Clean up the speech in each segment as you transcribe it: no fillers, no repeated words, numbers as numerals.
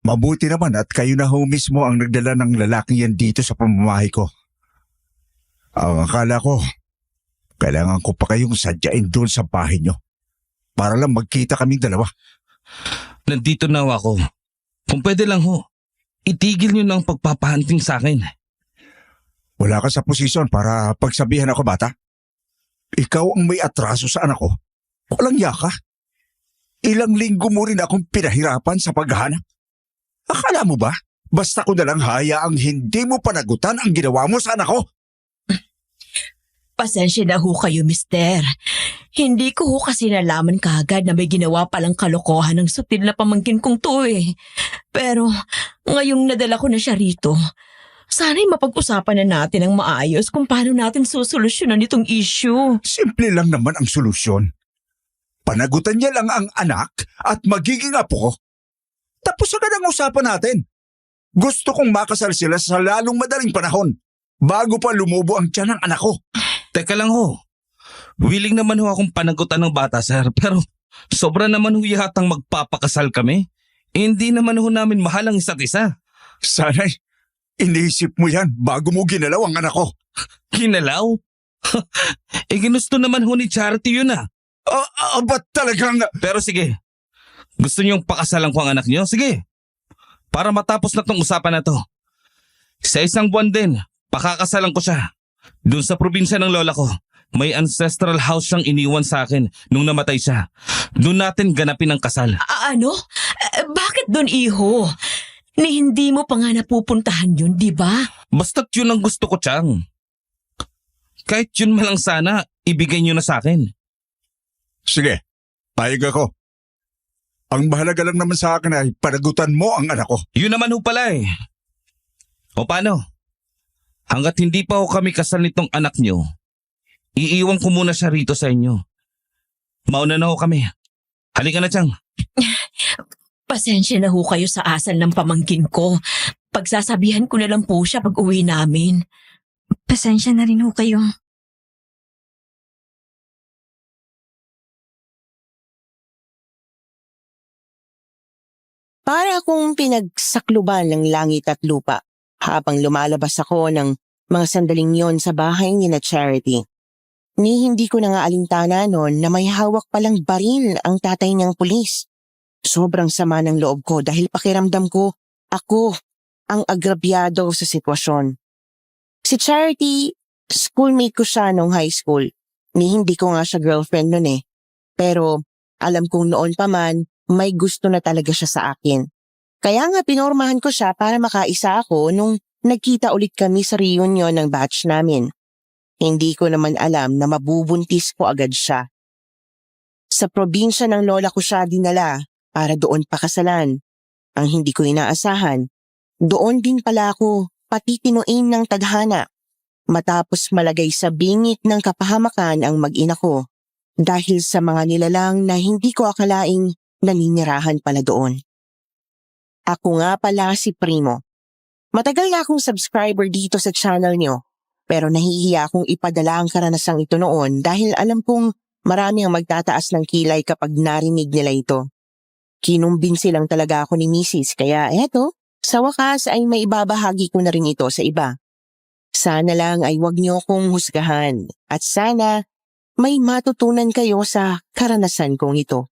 Mabuti naman at kayo na ho mismo ang nagdala ng lalaking yan dito sa pamamahay ko. Ang akala ko, kailangan ko pa kayong sadyain doon sa bahay nyo para lang magkita kaming dalawa. Nandito na ako. Kung pwede lang ho, itigil niyo na ang pagpapahanting sa akin. Wala ka sa posisyon para pagsabihan ako, bata. Ikaw ang may atraso sa anak ko. Walang yaka. Ilang linggo mo rin akong pinahirapan sa paghahanap. Akala mo ba, basta ko nalang hayaang hindi mo panagutan ang ginawa mo sa anak ko? Pasensya na ho kayo, mister. Hindi ko ho kasi nalaman kaagad na may ginawa palang kalokohan ng sutil na pamangkin kong to eh. Pero ngayong nadala ko na siya rito, sana'y mapag-usapan na natin ang maayos kung paano natin susolusyonan itong issue. Simple lang naman ang solusyon. Panagutan niya lang ang anak at magiging apo ko. Tapos agad ang usapan natin. Gusto kong makasal sila sa lalong madaling panahon bago pa lumubo ang tiyan ng anak ko. Teka lang ho. Willing naman ho akong panagutan ng bata, sir. Pero sobra naman ho yatang magpapakasal kami. Hindi naman ho namin mahal ang isa't isa. Sana'y iniisip mo yan bago mo ginalaw ang anak ko. Kinalaw? Ginusto naman ho ni Charity yun ah. Ba't talagang... Pero sige, gusto niyong pakasalan ko ang anak niyo? Sige, para matapos na tong usapan na to. Sa isang buwan din, pakakasalan ko siya. Doon sa probinsya ng lola ko, may ancestral house siyang iniwan sa akin nung namatay siya. Doon natin ganapin ang kasal. Ano? Bakit doon, iho? Ni hindi mo pa nga napupuntahan yun, di ba? Basta't yun ang gusto ko, Chang. Kahit yun malang sana, ibigay niyo na sa akin. Sige, payag ako. Ang mahalaga lang naman sa akin ay panagutan mo ang anak ko. Yun naman ho pala eh. O paano? Hanggat hindi pa ho kami kasal nitong anak niyo, iiwan ko muna siya rito sa inyo. Mauna na ho kami. Halika na, Chang. Pasensya na ho kayo sa asal ng pamangkin ko. Pagsasabihan ko na lang po siya pag uwi namin. Pasensya na rin ho kayo. Para akong pinagsakluban ng langit at lupa habang lumalabas ako ng mga sandaling yon sa bahay ni na Charity. Ni hindi ko na nga alintana noon na may hawak palang baril ang tatay niyang pulis. Sobrang sama ng loob ko dahil pakiramdam ko ako ang agrabyado sa sitwasyon. Si Charity, schoolmate ko siya nung high school. Ni hindi ko nga siya girlfriend noon eh. Pero alam kong noon pa man, may gusto na talaga siya sa akin. Kaya nga pinormahan ko siya para makaisa ako nung nagkita ulit kami sa reunion ng batch namin. Hindi ko naman alam na mabubuntis ko agad siya. Sa probinsya ng lola ko siya dinala para doon pakasalan. Ang hindi ko inaasahan, doon din pala ako patitinuin ng tadhana matapos malagay sa bingit ng kapahamakan ang mag-ina ko dahil sa mga nilalang na hindi ko akalaing naninirahan pala doon. Ako nga pala si Primo. Matagal na akong subscriber dito sa channel niyo, pero nahihiya akong ipadala ang karanasang ito noon dahil alam kong marami ang magtataas ng kilay kapag narinig nila ito. Kinumbinsi lang talaga ako ni Mrs. kaya eto, sa wakas ay maibabahagi ko na rin ito sa iba. Sana lang ay wag niyo akong husgahan at sana may matutunan kayo sa karanasan kong ito.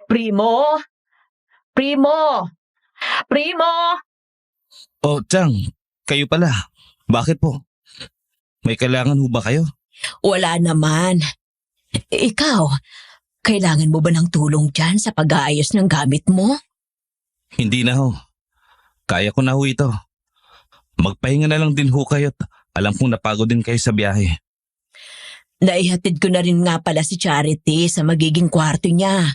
Primo! Primo! Primo! O, Chang, kayo pala. Bakit po? May kailangan ho ba kayo? Wala naman. Ikaw, kailangan mo ba ng tulong dyan sa pag-aayos ng gamit mo? Hindi na ho. Kaya ko na ho ito. Magpahinga na lang din ho kayo at alam kong napagod din kayo sa biyahe. Naihatid ko na rin nga pala si Charity sa magiging kwarto niya.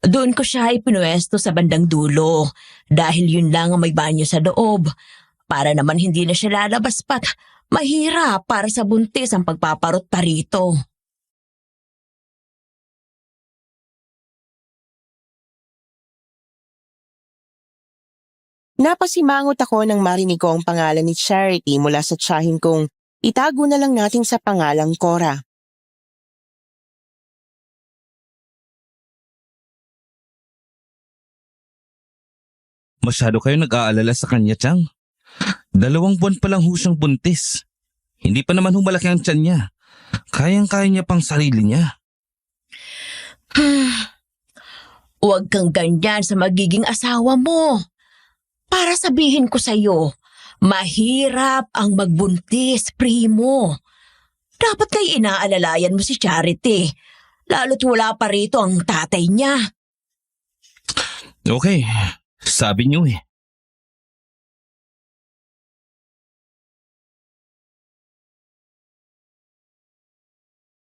Doon ko siya ipinuesto sa bandang dulo dahil yun lang ang may banyo sa loob. Para naman hindi na siya lalabas pat mahirap para sa buntis ang pagpaparot pa rito. Napasimangot ako nang marinig ko ang pangalan ni Charity mula sa tiyahin kong itago na lang natin sa pangalang Cora. Masyado kayo nag-aalala sa kanya, Chang. 2 buwan pa lang ho siyang buntis. Hindi pa naman humalaki ang tiyan niya. Kayang-kaya niya pang sarili niya. Huwag kang ganyan sa magiging asawa mo. Para sabihin ko sa'yo, mahirap ang magbuntis, primo. Dapat kay inaalalayan mo si Charity. Lalo't wala pa rito ang tatay niya. Okay, sabi niyo eh.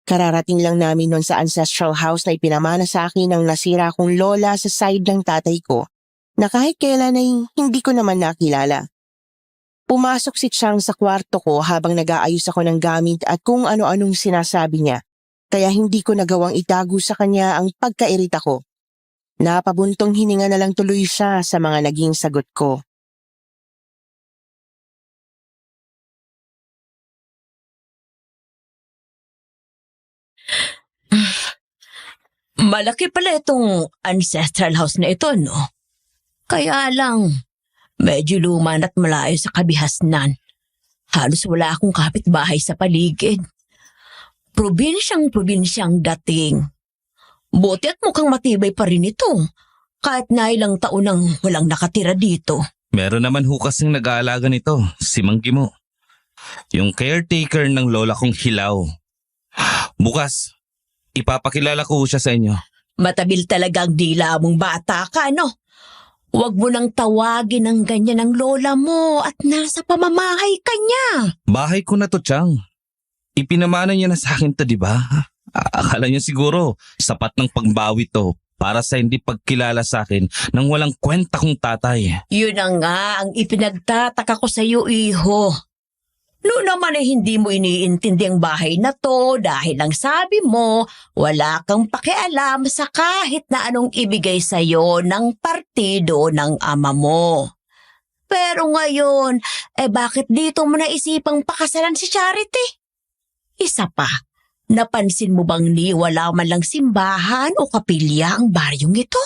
Kararating lang namin noon sa ancestral house na ipinamana sa akin ng nasira kong lola sa side ng tatay ko, na kahit kailan ay hindi ko naman nakilala. Pumasok si Chang sa kwarto ko habang nag-aayos ako ng gamit at kung ano-anong sinasabi niya, kaya hindi ko nagawang itago sa kanya ang pagkairita ko. Napabuntong hininga na lang tuloy siya sa mga naging sagot ko. Malaki pala itong ancestral house na ito, no? Kaya lang, medyo luma at malayo sa kabihasnan. Halos wala akong kapitbahay sa paligid. Probinsyang dating. Buti at mukhang matibay pa rin ito, kahit na ilang taon nang walang nakatira dito. Meron naman ho kasing nag-aalaga nito, si Mang Gimo. Yung caretaker ng lola kong Hilaw. Bukas, ipapakilala ko siya sa inyo. Matabil talaga ang dila mong bata ka, no? Huwag mo nang tawagin ng ganyan ang lola mo at nasa pamamahay ka niya. Bahay ko na to, Chang. Ipinamana niya na sa akin to, di ba? Akala niya siguro, sapat ng pangbawi to para sa hindi pagkilala sa akin nang walang kwenta kong tatay. Yun na nga ang ipinagtataka ko sa iyo, iho. Noon naman ay hindi mo iniintindi ang bahay na to dahil ang sabi mo, wala kang pakialam sa kahit na anong ibigay sa iyo ng partido ng ama mo. Pero ngayon, bakit dito mo naisipang pakasalan si Charity? Isa pa, napansin mo bang ni wala man lang simbahan o kapilya ang baryong ito?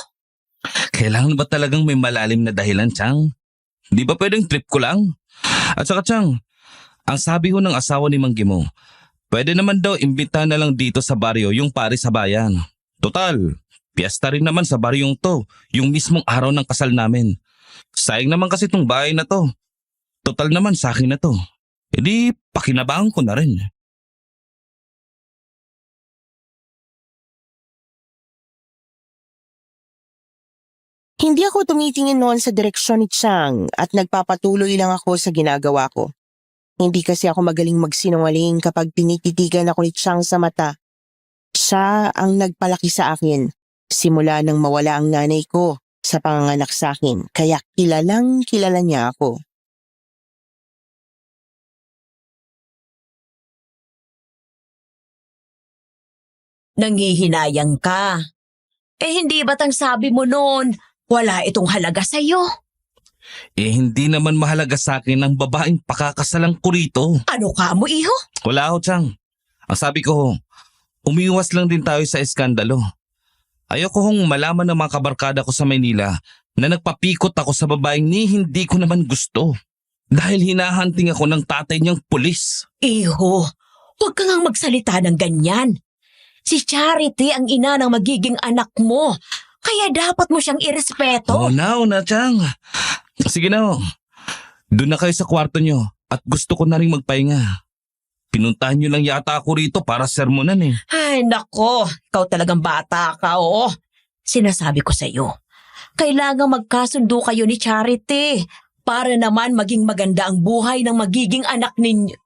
Kailangan ba talagang may malalim na dahilan, Chang? Di ba pwedeng trip ko lang? At saka, Chang, ang sabi ho ng asawa ni Mang Gimo, pwede naman daw imbitahan na lang dito sa baryo yung pari sa bayan. Total, piyesta rin naman sa baryong to, yung mismong araw ng kasal namin. Sayang naman kasi tong bahay na to. Total naman sa akin na to. E di, pakinabangan ko na rin. Hindi ako tumitingin noon sa direksyon ni Chang at nagpapatuloy lang ako sa ginagawa ko. Hindi kasi ako magaling magsinungaling kapag tinititigan ako ni Chang sa mata. Siya ang nagpalaki sa akin, simula nang mawala ang nanay ko sa panganganak sa akin, kaya kilalang kilala niya ako. Nangihinayang ka. Hindi ba't ang sabi mo noon, wala itong halaga sa iyo? Hindi naman mahalaga sa akin ang babaeng pakakasalang ko rito. Ano ka mo, iho? Wala ho, Chang. Ang sabi ko, umiwas lang din tayo sa eskandalo. Ayoko hong malaman ng mga kabarkada ko sa Maynila na nagpapikot ako sa babaeng ni hindi ko naman gusto. Dahil hinahunting ako ng tatay niyang pulis. Iho, huwag ka ngang magsalita ng ganyan. Si Charity ang ina ng magiging anak mo, kaya dapat mo siyang irespeto. Oh, na, Chang. Sige na, doon na kayo sa kwarto niyo at gusto ko na rin magpahinga. Pinuntahan niyo lang yata ako rito para sermonan eh. Ay, nako, ikaw talagang bata ka, oh. Sinasabi ko sa iyo, kailangang magkasundo kayo ni Charity para naman maging maganda ang buhay ng magiging anak ninyo.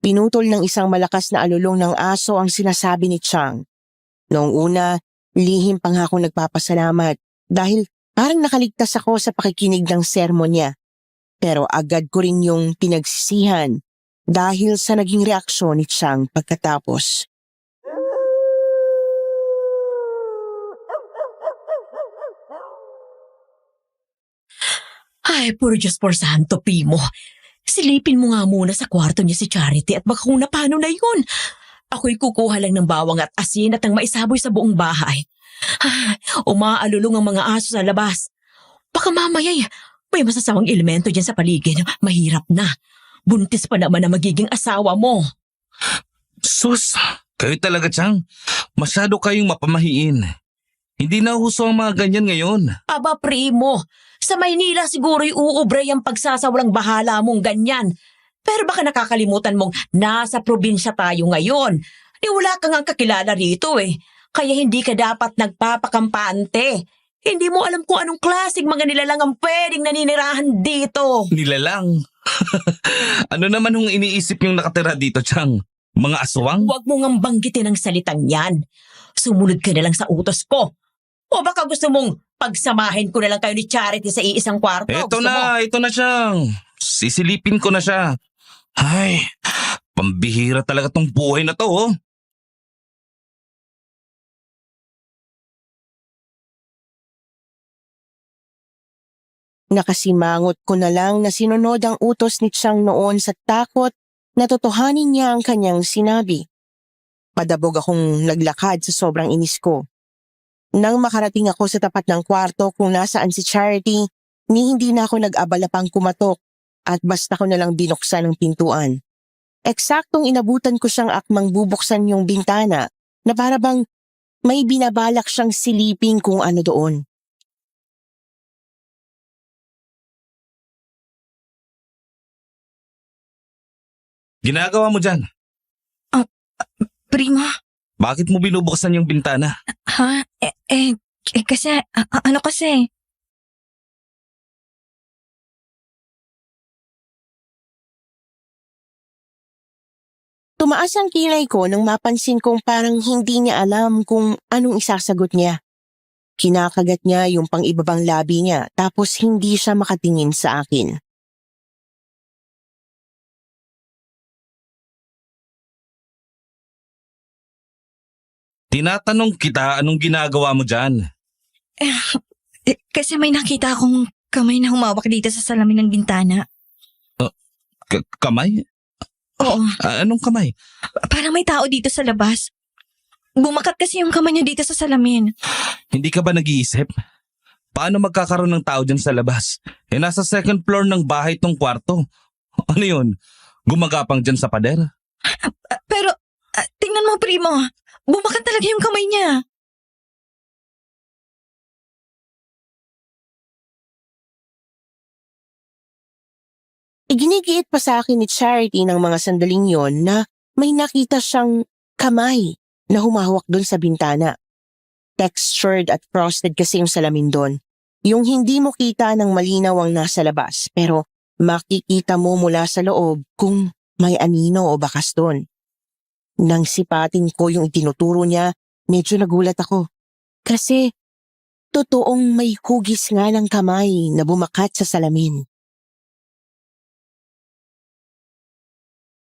Pinutol ng isang malakas na alulong ng aso ang sinasabi ni Chang. Noong una, lihim pang ako nagpapasalamat dahil parang nakaligtas ako sa pakikinig ng sermon niya. Pero agad ko rin yung pinagsisihan dahil sa naging reaksyon ni Chang pagkatapos. Ay, puro Diyos por santo, Pimo. Silipin mo nga muna sa kwarto niya si Charity at baka kung na paano na yun. Ako'y kukuha lang ng bawang at asin at ang maisaboy sa buong bahay. Umaalulong ang mga aso sa labas. Baka mamaya'y may masasamang elemento dyan sa paligid. Mahirap na. Buntis pa naman na magiging asawa mo. Sus, kayo talaga, Chang. Masyado kayong mapamahiin. Hindi na huso ang mga ganyan ngayon. Aba, primo, sa Maynila siguro'y uubray ang pagsasawalang bahala mong ganyan. Pero baka nakakalimutan mong nasa probinsya tayo ngayon. Wala ka nga kakilala rito eh. Kaya hindi ka dapat nagpapakampante. Hindi mo alam kung anong klaseng mga nilalang ang pwedeng naninirahan dito. Nilalang. Ano naman hong iniisip yung nakatira dito, Chang? Mga aswang? Huwag mo ngang banggitin ang salitang yan. Sumunod ka na lang sa utos ko. O baka gusto mong pagsamahin ko na lang kayo ni Charity sa iisang kwarto. Ito Gusto mo? ito na Chang. Sisilipin ko na siya. Ay, pambihira talaga tong buhay na to, oh. Nakasimangot ko na lang na sinunod ang utos ni Chang noon sa takot na totohanin niya ang kanyang sinabi. Padabog akong naglakad sa sobrang inis ko. Nang makarating ako sa tapat ng kwarto kung nasaan si Charity, hindi na ako nag-abala pang kumatok at basta ko na lang binuksan ang pintuan. Eksaktong inabutan ko siyang akmang bubuksan yung bintana na para bang may binabalak siyang silipin kung ano doon. Ginagawa mo dyan? Primo, Bakit mo binubuksan yung bintana? ha? Kasi, ano kasi? Tumaas ang kilay ko nang mapansin kong parang hindi niya alam kung anong isasagot niya. Kinakagat niya yung pang-ibabang labi niya tapos hindi siya makatingin sa akin. Tinatanong kita anong ginagawa mo dyan. Kasi may nakita akong kamay na humawak dito sa salamin ng bintana. Kamay? Oo, Anong kamay? parang may tao dito sa labas. Bumakat kasi yung kamay niya dito sa salamin. Hindi ka ba nag-iisip? Paano magkakaroon ng tao dyan sa labas? Nasa second floor ng bahay tong kwarto. Ano yun? Gumagapang dyan sa pader? Pero, tingnan mo, primo. Bumakat talaga yung kamay niya. Iginigiit pa sa akin ni Charity ng mga sandaling yon na may nakita siyang kamay na humahawak doon sa bintana. Textured at frosted kasi yung salamin doon. Yung hindi mo kita ng malinaw ang nasa labas pero makikita mo mula sa loob kung may anino o bakas doon. Nang sipatin ko yung itinuturo niya, medyo nagulat ako. Kasi totoong may hugis nga ng kamay na bumakat sa salamin.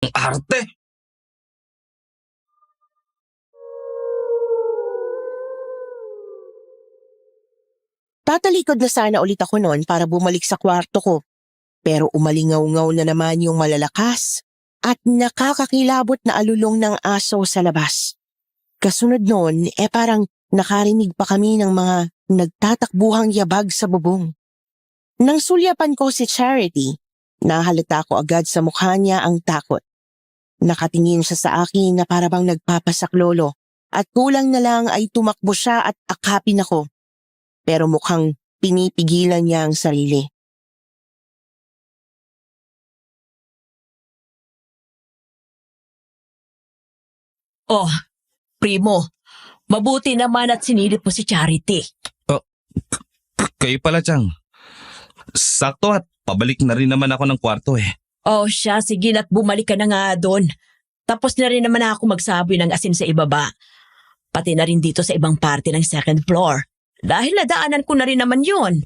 Ang arte! Tatalikod na sana ulit ako noon para bumalik sa kwarto ko. Pero umalingaw-ngaw na naman yung malalakas at nakakakilabot na alulong ng aso sa labas. Kasunod noon, parang nakarinig pa kami ng mga nagtatakbuhang yabag sa bubong. Nang sulyapan ko si Charity, nahalata ko agad sa mukha niya ang takot. Nakatingin siya sa akin na para bang nagpapasaklolo at kulang na lang ay tumakbo siya at akapin ako. Pero mukhang pinipigilan niya ang sarili. Oh, primo, mabuti naman at sinilip mo si Charity. Kayo pala, Chang. Sakto at pabalik na rin naman ako ng kwarto eh. Oh siya, sige na't bumalik ka na nga doon. Tapos na rin naman ako magsaboy ng asin sa ibaba. Pati na rin dito sa ibang parte ng second floor. Dahil nadaanan ko na rin naman yun.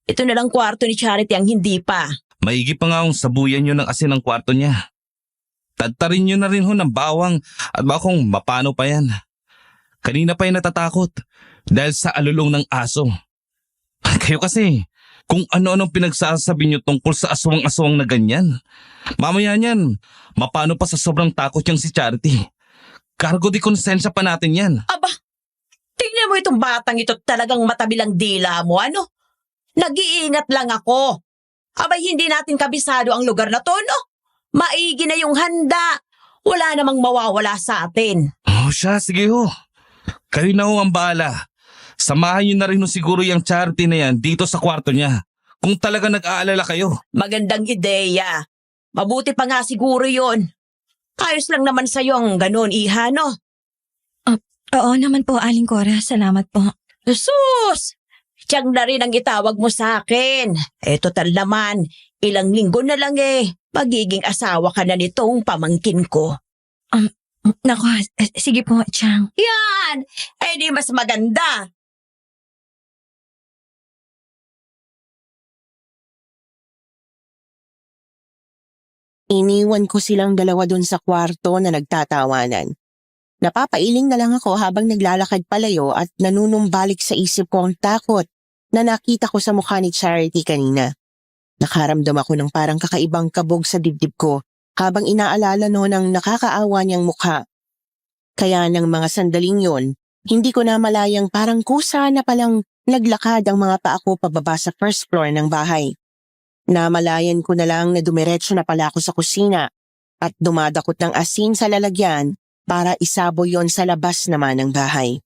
Ito na lang kwarto ni Charity ang hindi pa. Maigi pa nga akong sabuyan nyo ng asin ng kwarto niya. Tadtarin nyo na rin ho ng bawang at baka kung mapano pa yan. Kanina pa yung natatakot dahil sa alulong ng aso. Kayo kasi, kung ano-anong pinagsasabi nyo tungkol sa aswang-aswang na ganyan. Mamaya niyan, mapano pa sa sobrang takot yung si Charity. Cargo de konsensya pa natin yan. Aba, tingnan mo itong batang ito, talagang matabilang dila mo, ano? Nag-iingat lang ako. Abay, hindi natin kabisado ang lugar na to, no? Maigi na yung handa. Wala namang mawawala sa atin. Oh, siya, sige ho. Kayo na ho ang bahala. Samahan niyo na rin ho siguro yung Charity na yan dito sa kwarto niya. Kung talaga nag-aalala kayo. Magandang ideya. Mabuti pa nga siguro yon. Ayos lang naman sa'yo ang ganon, iha, no? Oo naman po, Aling Cora. Salamat po. Sus! Tiyang na rin ang itawag mo sa akin. Total naman, ilang linggo na lang magiging asawa ka na nitong pamangkin ko. Naku, sige po, Chang. Yan! Di mas maganda. Iniwan ko silang dalawa dun sa kwarto na nagtatawanan. Napapailing na lang ako habang naglalakad palayo at nanunumbalik sa isip ko ang takot na nakita ko sa mukha ni Charity kanina. Nakaramdam ako ng parang kakaibang kabog sa dibdib ko habang inaalala no ng nakakaawa niyang mukha. Kaya ng mga sandaling yon, hindi ko na malayang parang kusa na palang naglakad ang mga paa ko pababa sa first floor ng bahay. Namalayan ko na lang na dumiretso na pala ako sa kusina at dumadakot ng asin sa lalagyan para isabo yon sa labas naman ng bahay.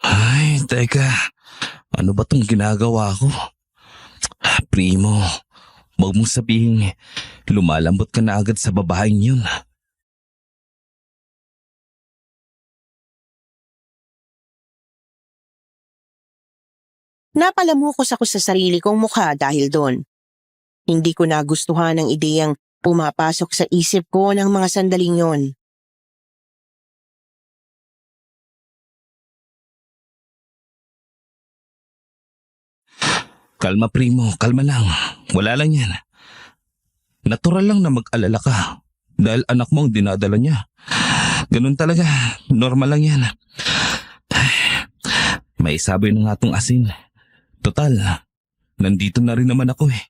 Ay, teka. Ano ba tong ginagawa ko? Primo, huwag mong sabihin lumalambot ka na agad sa babaeng yun. Napalamukos ako sa sarili kong mukha dahil doon. Hindi ko nagustuhan ang ideyang pumapasok sa isip ko ng mga sandaling yon. Kalma, Primo, kalma lang. Wala lang yan. Natural lang na mag-alala ka dahil anak mo ang dinadala niya. Ganun talaga, normal lang yan. May saboy na nga tong asin. Total, nandito na rin naman ako eh.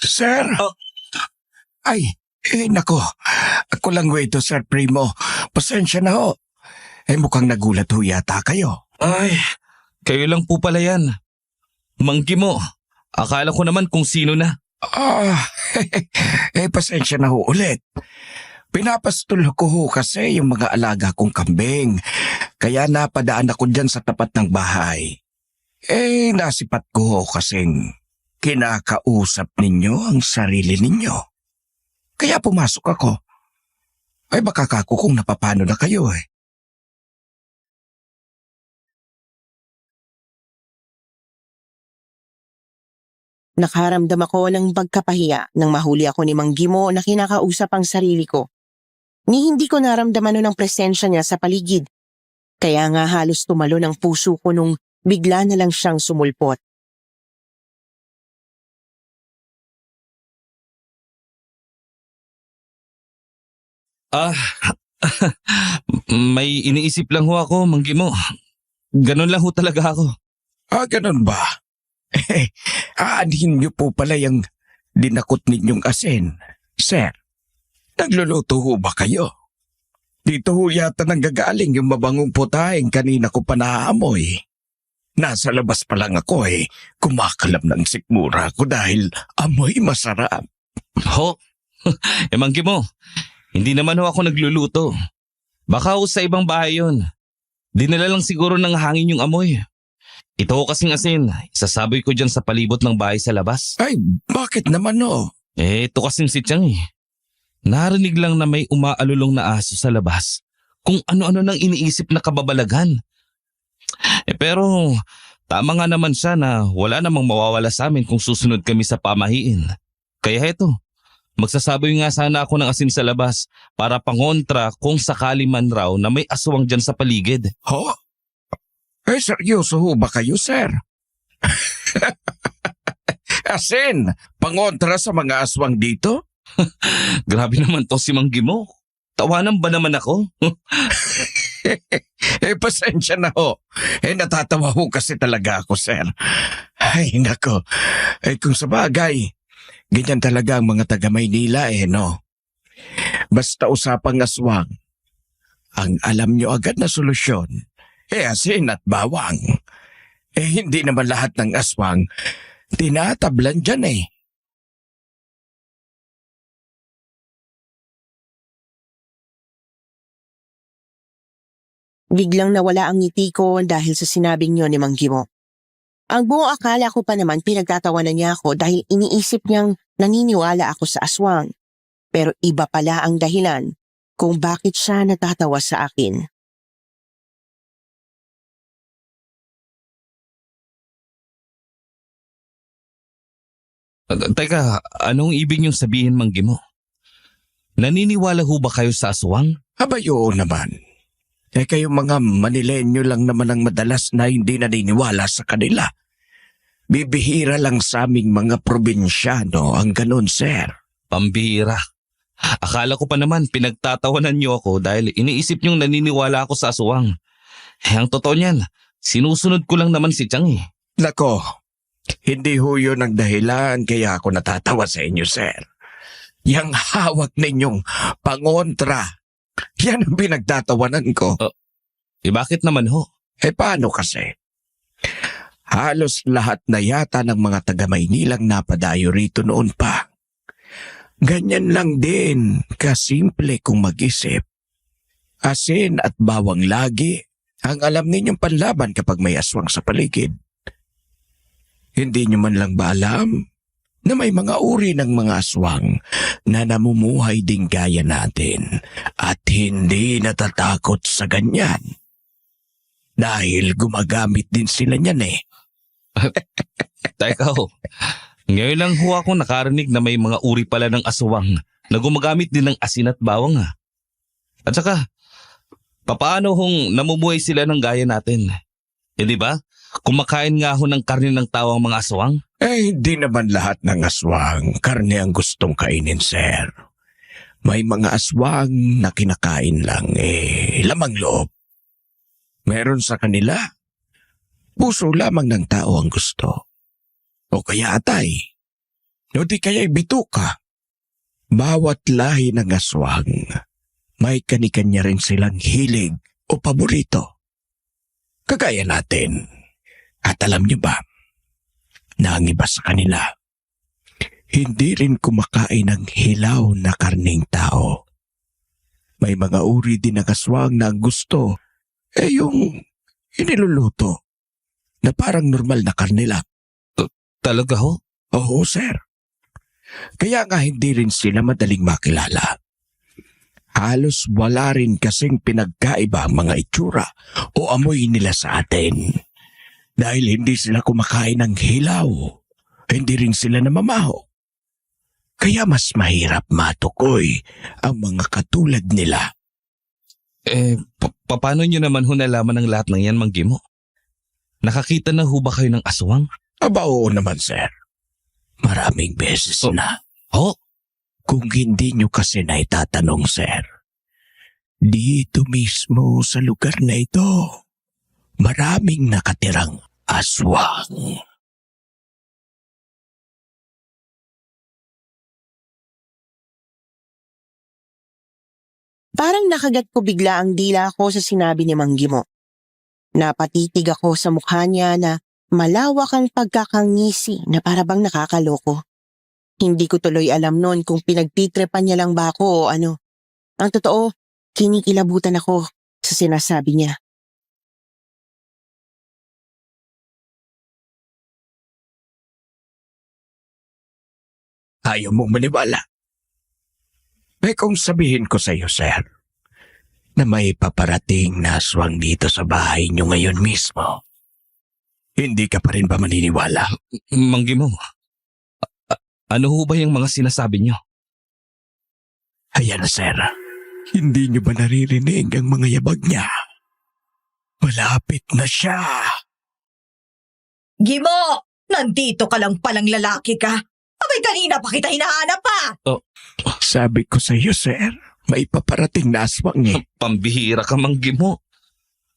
Sir? Oh. Ay, nako. Ako lang ito, Sir Primo. Pasensya na ho. Mukhang nagulat ho yata kayo. Ay, kayo lang po pala yan. Manggi mo, akala ko naman kung sino na. Pasensya na ho ulit. Pinapastol ko ho kasi yung mga alaga kong kambing. Kaya napadaan ako dyan sa tapat ng bahay. Nasipat ko ho kasing kinakausap ninyo ang sarili ninyo. Kaya pumasok ako. Baka kako kung napapano na kayo eh. Nakaramdam ako ng pagkapahiya nang mahuli ako ni Mang Gimo na kinakausap ang sarili ko. Ni hindi ko naramdaman nun ang presensya niya sa paligid. Kaya nga halos tumalo ng puso ko nung bigla na lang siyang sumulpot. May iniisip lang ho ako, Manggi mo. Ganun lang ho talaga ako. Ganun ba? Aanhin niyo po pala yung dinakot ninyong asin. Sir, nagluluto ho ba kayo? Dito ho yata nanggagaling yung mabangong putaing kanina ko pa naaamoy. Nasa labas pa lang ako kumakalab ng sikmura ko dahil amoy masarap. Ho? Manggi mo, hindi naman ho ako nagluluto. Baka ho sa ibang bahay yun. Dinala lang siguro ng hangin yung amoy. Ito ho kasing asin, isasaboy ko dyan sa palibot ng bahay sa labas. Ay, bakit naman no? Ito kasing si Chang eh. Narinig lang na may umaalulong na aso sa labas. Kung ano-ano nang iniisip na kababalaghan. Pero tama nga naman siya na wala namang mawawala sa amin kung susunod kami sa pamahiin. Kaya heto, magsasaboy nga sana ako ng asin sa labas para pangontra kung sakali man raw na may aswang dyan sa paligid. Ho? Seryoso ho ba kayo, sir? Asin, pangontra sa mga aswang dito? Grabe naman to si Manggi mo. Tawanan ba naman ako? Pasensya na ho. Natatawa ho kasi talaga ako, sir. Ay, nako. Kung sa bagay, ganyan talaga ang mga taga Maynila no? Basta usapang aswang, ang alam nyo agad na solusyon, asin at bawang. Hindi naman lahat ng aswang tinatablan dyan. Biglang nawala ang ngiti ko dahil sa sinabing yun ni Mang Gimo. Ang buong akala ko pa naman pinagtatawanan niya ako dahil iniisip niyang naniniwala ako sa aswang. Pero iba pala ang dahilan kung bakit siya natatawa sa akin. Teka, anong ibig niyong sabihin, Mang Gimo? Naniniwala ho ba kayo sa aswang? Abay, oo naman. Kayong mga Manilenyo lang naman ang madalas na hindi naniniwala sa kanila. Bibihira lang sa aming mga probinsyano ang ganun, sir. Pambihira. Akala ko pa naman pinagtatawanan niyo ako dahil iniisip niyong naniniwala ako sa aswang. Ang totoo niyan, sinusunod ko lang naman si Chang Nako, hindi ho yun ang dahilan kaya ako natatawa sa inyo, sir. Yang hawak ninyong pangontra, yan ang pinagtatawanan ko. Bakit naman ho? Paano kasi? Halos lahat na yata ng mga taga-Maynilang napadayo rito noon pa. Ganyan lang din, kasimple kung mag-isip. Asin at bawang lagi ang alam ninyong panlaban kapag may aswang sa paligid. Hindi nyo man lang ba alam na may mga uri ng mga aswang na namumuhay din gaya natin at hindi natatakot sa ganyan? Dahil gumagamit din sila niyan Teka ho, ngayon lang ho ako nakarinig na may mga uri pala ng aswang na gumagamit din ng asin at bawang At saka, papaano hong namumuhay sila ng gaya natin? Di ba? Kumakain nga ho ng karne ng tao ang mga aswang? Hindi naman lahat ng aswang karne ang gustong kainin, sir. May mga aswang na kinakain lang lamang loob. Meron sa kanila, puso lamang ng tao ang gusto. O kaya atay. O di kaya'y bituka. Bawat lahi ng aswang, may kani-kanya rin silang hilig o paborito. Kagaya natin. At alam niyo ba, na ang iba sa kanila, hindi rin kumakain ng hilaw na karning tao. May mga uri din ng aswang na ang gusto, yung iniluluto, na parang normal na karne lang. Talaga ho? Oo, sir. Kaya nga hindi rin sila madaling makilala. Halos wala rin kasing pinagkaiba ang mga itsura o amoy nila sa atin. Dahil hindi sila kumakain ng hilaw, hindi rin sila namamaho. Kaya mas mahirap matukoy ang mga katulad nila. Paano nyo naman ho nalaman ang lahat ng yan, Mang Gimo? Nakakita na ho ba kayo ng aswang? Aba, oo naman, sir. Maraming beses na. Kung hindi nyo kasi na itatanong, sir, dito mismo sa lugar na ito, maraming nakatirang aswang. Parang nakagat ko bigla ang dila ko sa sinabi ni Mang Gimo. Napatitig ako sa mukha niya na malawak ang pagkakangisi na parabang nakakaloko. Hindi ko tuloy alam noon kung pinagtitrepan niya lang ba ako o ano. Ang totoo, kinikilabutan ako sa sinasabi niya. Ayaw mong maniwala. Kung sabihin ko sa iyo, sir, na may paparating na aswang dito sa bahay niyo ngayon mismo, hindi ka pa rin ba maniniwala? Mang Gimo, ano ho ba yung mga sinasabi nyo? Ayan na, sir. Hindi niyo ba naririnig ang mga yabag niya? Malapit na siya. Gimo! Nandito ka lang palang lalaki ka. Abay kanina pa kita hinahanap pa! Sabi ko sa iyo, sir, may paparating na aswang Pambihira ka, Mang Gimo.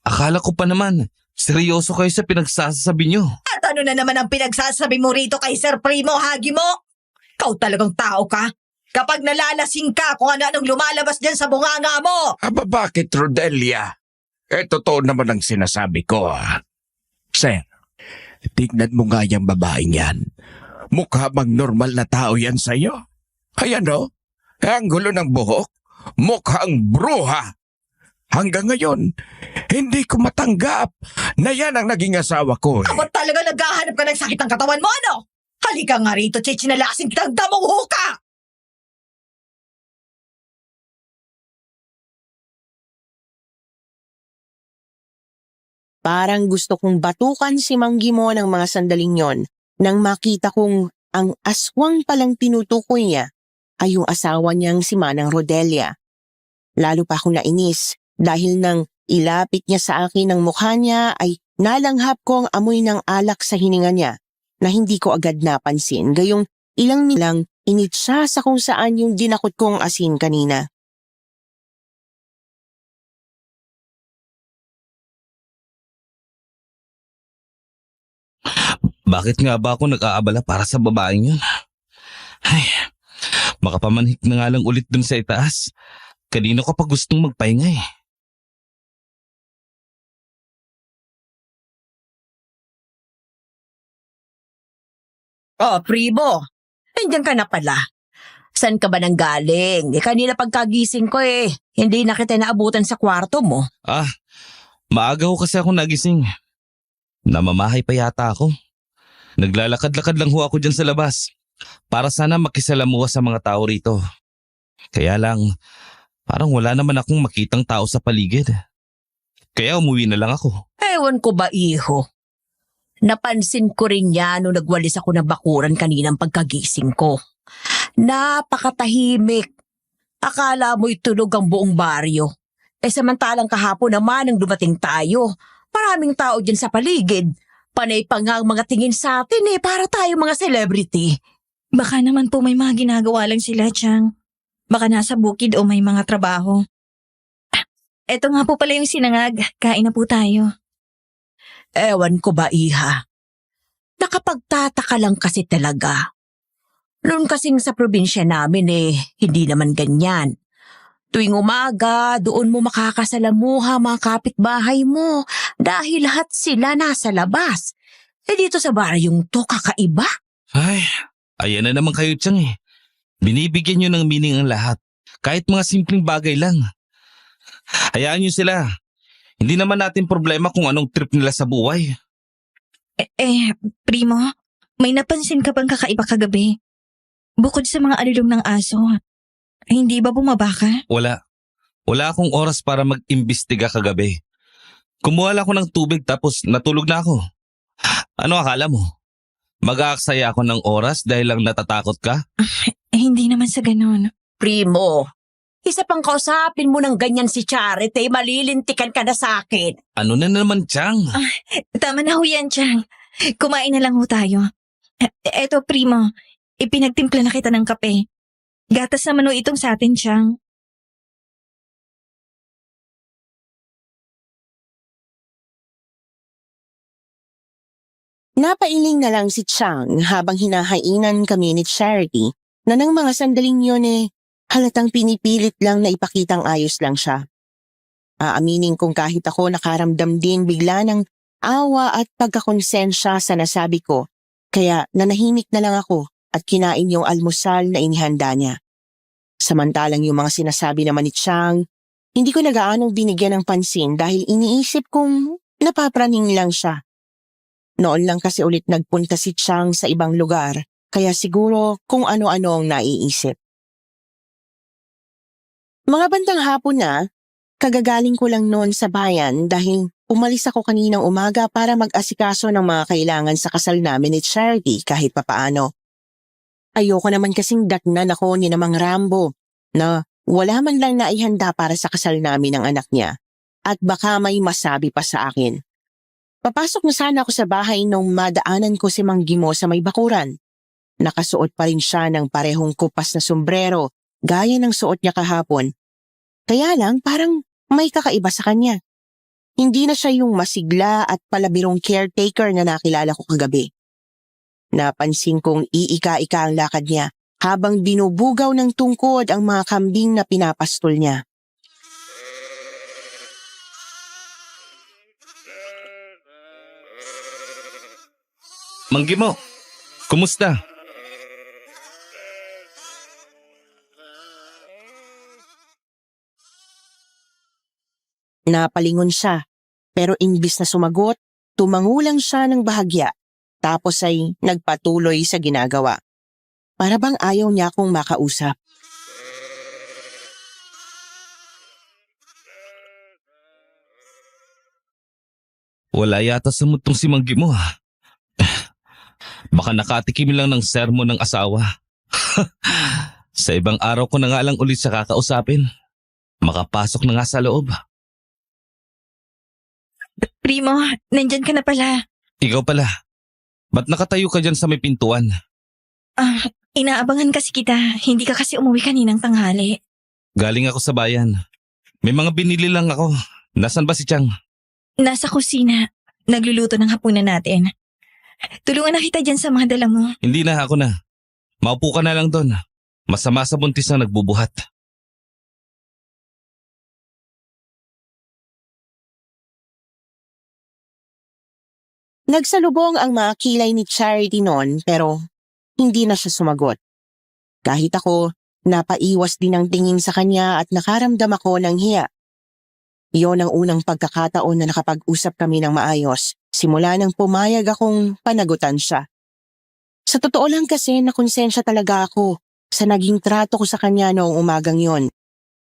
Akala ko pa naman, seryoso kayo sa pinagsasabi nyo. At ano na naman ang pinagsasabi mo rito kay Sir Primo, hagi mo? Ikaw talagang tao ka. Kapag nalalasing ka kung ano-anong lumalabas dyan sa bunganga mo. Aba bakit, Rodelia? Totoo naman ang sinasabi ko. Sir, tignan mo nga yung babaeng yan. Mukha bang normal na tao yan sa'yo? Ayan o, ang gulo ng buhok, mukhang bruha. Hanggang ngayon, hindi ko matanggap na yan ang naging asawa ko. Aba talaga naghahanap ka ng sakit ng katawan mo, ano? Halika nga rito, chichinalasin kitang damong huka! Parang gusto kong batukan si Mang Gimo ng mga sandaling yon nang makita kong ang aswang palang tinutukoy niya ay yung asawa niyang si Manang Rodelia. Lalo pa akong nainis dahil nang ilapit niya sa akin ang mukha niya ay nalanghap ko ang amoy ng alak sa hininga niya na hindi ko agad napansin. Gayong ilang nilang init siya sa kung saan yung dinakot kong asin kanina. Bakit nga ba ako nag-aabala para sa babaeng yun? Ay, makapamanhik na nga lang ulit dun sa itaas. Kanino ka pa gustong magpahinga eh. Oh, Primo, nandiyan ka na pala. Saan ka ba nang galing? Kanina pagkagising ko hindi na kita naabutan sa kwarto mo. Maaga ho kasi ako nagising. Namamahay pa yata ako. Naglalakad-lakad lang ho ako dyan sa labas para sana makisalamuha sa mga tao rito. Kaya lang, parang wala naman akong makitang tao sa paligid. Kaya umuwi na lang ako. Ewan ko ba, iho? Napansin ko rin yan nung nagwalis ako ng bakuran kaninang pagkagising ko. Napakatahimik. Akala mo'y tunog ang buong baryo. Samantalang kahapon naman nang dumating tayo, maraming tao dyan sa paligid. Panay pa nga ang mga tingin sa atin para tayo mga celebrity. Baka naman po may mga ginagawa lang sila, Chang. Baka nasa bukid o may mga trabaho. Eto nga po pala yung sinangag. Kain na po tayo. Ewan ko ba, iha? Nakapagtataka lang kasi talaga. Noon kasing sa probinsya namin hindi naman ganyan. Tuwing umaga, doon mo makakasalamuha mga kapitbahay mo dahil lahat sila nasa labas. Dito sa baryong to, kakaiba. Ay, ayan na naman kayo, Chang eh. Binibigyan nyo ng meaning ang lahat. Kahit mga simpleng bagay lang. Hayaan nyo sila. Hindi naman natin problema kung anong trip nila sa buhay. Primo, may napansin ka bang kakaiba kagabi? Bukod sa mga alulong ng aso, hindi ba bumaba ka? Wala. Wala akong oras para mag-imbestiga kagabi. Kumuha lang ako ng tubig tapos natulog na ako. Ano akala mo? Mag-aaksaya ako ng oras dahil lang natatakot ka? Hindi naman sa ganun. Primo, isa pang kausapin mo ng ganyan si Charity, malilintikan ka na sa akin. Ano na naman, Chang? Tama na ho yan, Chang. Kumain na lang ho tayo. Eto, Primo, ipinagtimpla na kita ng kape. Gatas naman ho itong sa atin, Chang. Napailing na lang si Chang habang hinahainan kami ni Charity na ng mga sandaling yun halatang pinipilit lang na ipakitang ayos lang siya. Aaminin kong kahit ako nakaramdam din bigla ng awa at pagkakonsensya sa nasabi ko, kaya nanahimik na lang ako at kinain yung almusal na inihanda niya. Samantalang yung mga sinasabi naman ni Chang, hindi ko nagaanong binigyan ng pansin dahil iniisip kong napapraning lang siya. Noon lang kasi ulit nagpunta si Chang sa ibang lugar, kaya siguro kung ano-ano ang naiisip. Mga bandang hapon na, kagagaling ko lang noon sa bayan dahil umalis ako kaninang umaga para mag-asikaso ng mga kailangan sa kasal namin ni Charity kahit papaano. Ayoko naman kasing datnan ako ni Namang Rambo na wala man lang naihanda para sa kasal namin ng anak niya at baka may masabi pa sa akin. Papasok na sana ako sa bahay nung madaanan ko si Mang Gimo sa may bakuran. Nakasuot pa rin siya ng parehong kupas na sombrero gaya ng suot niya kahapon. Kaya lang parang may kakaiba sa kanya. Hindi na siya yung masigla at palabirong caretaker na nakilala ko kagabi. Napansin kong iika-ika ang lakad niya habang binubugaw ng tungkod ang mga kambing na pinapastol niya. Manggi mo, kumusta? Napalingon siya, pero imbis na sumagot, tumangulang siya ng bahagya, tapos ay nagpatuloy sa ginagawa. Para bang ayaw niya akong makausap. Wala yata sa mood tong si Manggi mo ha. Baka nakatikim lang ng sermon ng asawa. Sa ibang araw ko na nga lang ulit siya kakausapin. Makapasok na nga sa loob. Primo, nandyan ka na pala. Ikaw pala, ba't nakatayo ka dyan sa may pintuan? Inaabangan kasi kita. Hindi ka kasi umuwi kaninang tanghali. Galing ako sa bayan. May mga binili lang ako. Nasaan ba si Chang? Nasa kusina. Nagluluto ng hapunan natin. Tulungan na kita dyan sa mga dala mo. Hindi na, ako na. Maupo ka na lang doon. Masama sa buntis na nagbubuhat. Nagsalubong ang mga kilay ni Charity noon pero hindi na siya sumagot. Kahit ako, napaiwas din ang tingin sa kanya at nakaramdam ako ng hiya. Iyon ang unang pagkakataon na nakapag-usap kami ng maayos, simula nang pumayag akong panagutan siya. Sa totoo lang kasi nakonsensya talaga ako sa naging trato ko sa kanya noong umagang yon.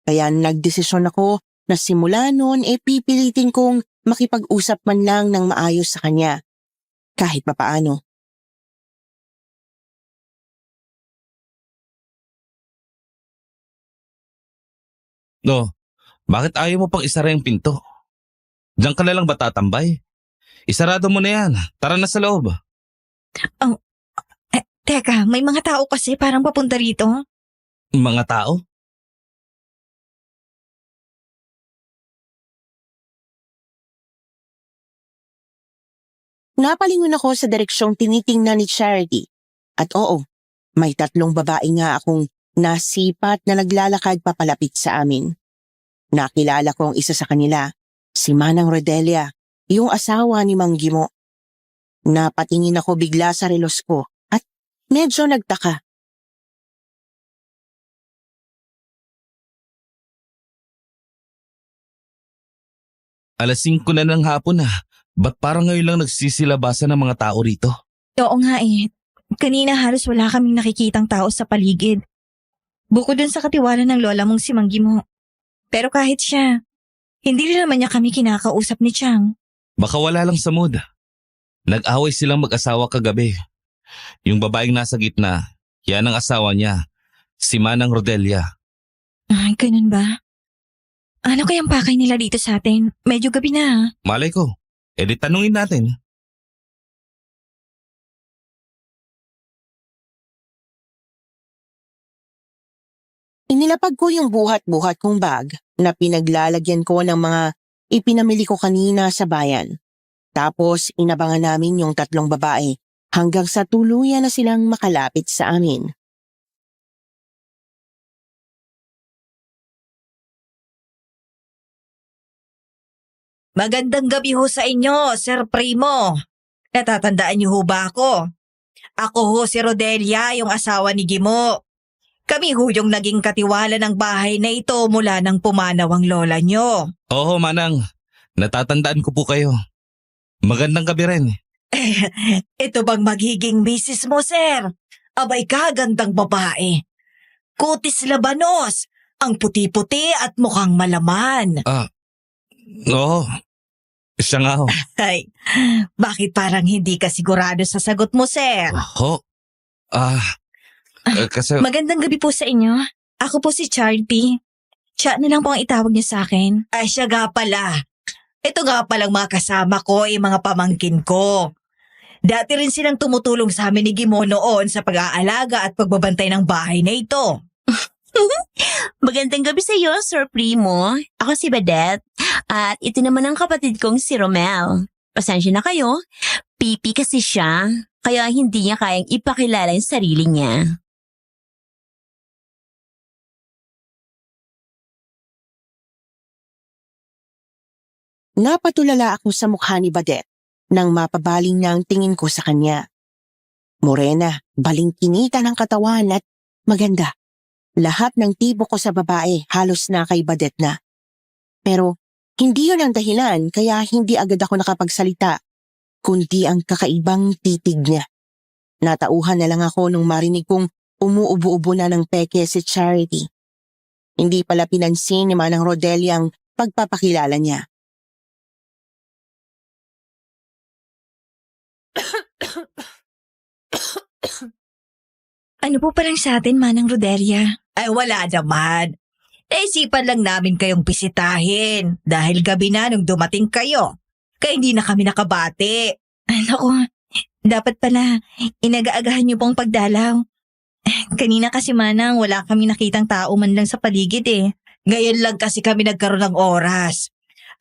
Kaya nagdesisyon ako na simula noon pipilitin kong makipag-usap man lang ng maayos sa kanya. Kahit papaano. No, bakit ayaw mo pang isara yung pinto? Diyan ka na lang ba tatambay? Isarado mo na yan. Tara na sa loob. Teka, may mga tao kasi parang papunta rito. Mga tao? Napalingon ako sa direksyong tinitingnan ni Charity. At oo, may 3 babae nga akong nasipat na naglalakad papalapit sa amin. Nakilala ko ang isa sa kanila, si Manang Rodelia, yung asawa ni Mang Gimo. Napatingin ako bigla sa relos ko at medyo nagtaka. Alas 5 na ng hapon na. Ba't parang ngayon lang nagsisilabasan ng mga tao rito? Oo nga eh. Kanina halos wala kaming nakikitang tao sa paligid. Bukod dun sa katiwala ng lola mong si Manggi mo. Pero kahit siya, hindi rin naman niya kami kinakausap ni Chang. Baka wala lang sa mood. Nag-away silang mag-asawa kagabi. Yung babaeng nasa gitna, yan ang asawa niya, si Manang Rodelia. Ay, ganun ba? Ano kayang pakay nila dito sa atin? Medyo gabi na. Malay ko, edi tanungin natin. Inilapag ko yung buhat-buhat kong bag na pinaglalagyan ko ng mga ipinamili ko kanina sa bayan. Tapos inabangan namin yung 3 babae hanggang sa tuluyan na silang makalapit sa amin. Magandang gabi ho sa inyo, Sir Primo. Natatandaan niyo ho ba ako? Ako ho si Rodelia, yung asawa ni Gimo. Kami ho yung naging katiwala ng bahay na ito mula nang pumanaw ang lola niyo. Oo, Manang. Natatandaan ko po kayo. Magandang gabi rin. Ito bang magiging misis mo, sir? Abay kagandang babae. Kutis labanos, ang puti-puti at mukhang malaman. Oo, siya nga ho. Ay, bakit parang hindi ka sigurado sa sagot mo, sir? Ho? Kasi Magandang gabi po sa inyo. Ako po si Charity. Cha na lang po ang itawag niyo sa akin. Ay, siya nga pala. Ito nga palang mga kasama ko, mga pamangkin ko. Dati rin silang tumutulong sa amin ni Gimo noon sa pag-aalaga at pagbabantay ng bahay na ito. Magandang gabi sa iyo, Sir Primo. Ako si Badette. At ito naman ang kapatid kong si Romel. Pasensya na kayo, pipi kasi siya, kaya hindi niya kayang ipakilala yung sarili niya. Napatulala ako sa mukha ni Badet nang mapabaling na ang tingin ko sa kanya. Morena, balingkinita ng katawan at maganda. Lahat ng tipo ko sa babae halos na kay Badet na. Pero hindi yun ang dahilan kaya hindi agad ako nakapagsalita, kundi ang kakaibang titig niya. Natauhan na lang ako nung marinig kong umuubo-ubo na ng peke si Charity. Hindi pala pinansin ni Manang Rodelia ang pagpapakilala niya. Ano po palang sa atin, Manang Rodelia? Ay wala naman. Naisipan lang namin kayong bisitahin dahil gabi na nung dumating kayo. Kaya hindi na kami nakabati. Ay, naku, dapat pala inaga-agahan niyo pong pagdalaw. Kanina kasi, Manang, wala kami nakitang tao man lang sa paligid eh. Ngayon lang kasi kami nagkaroon ng oras.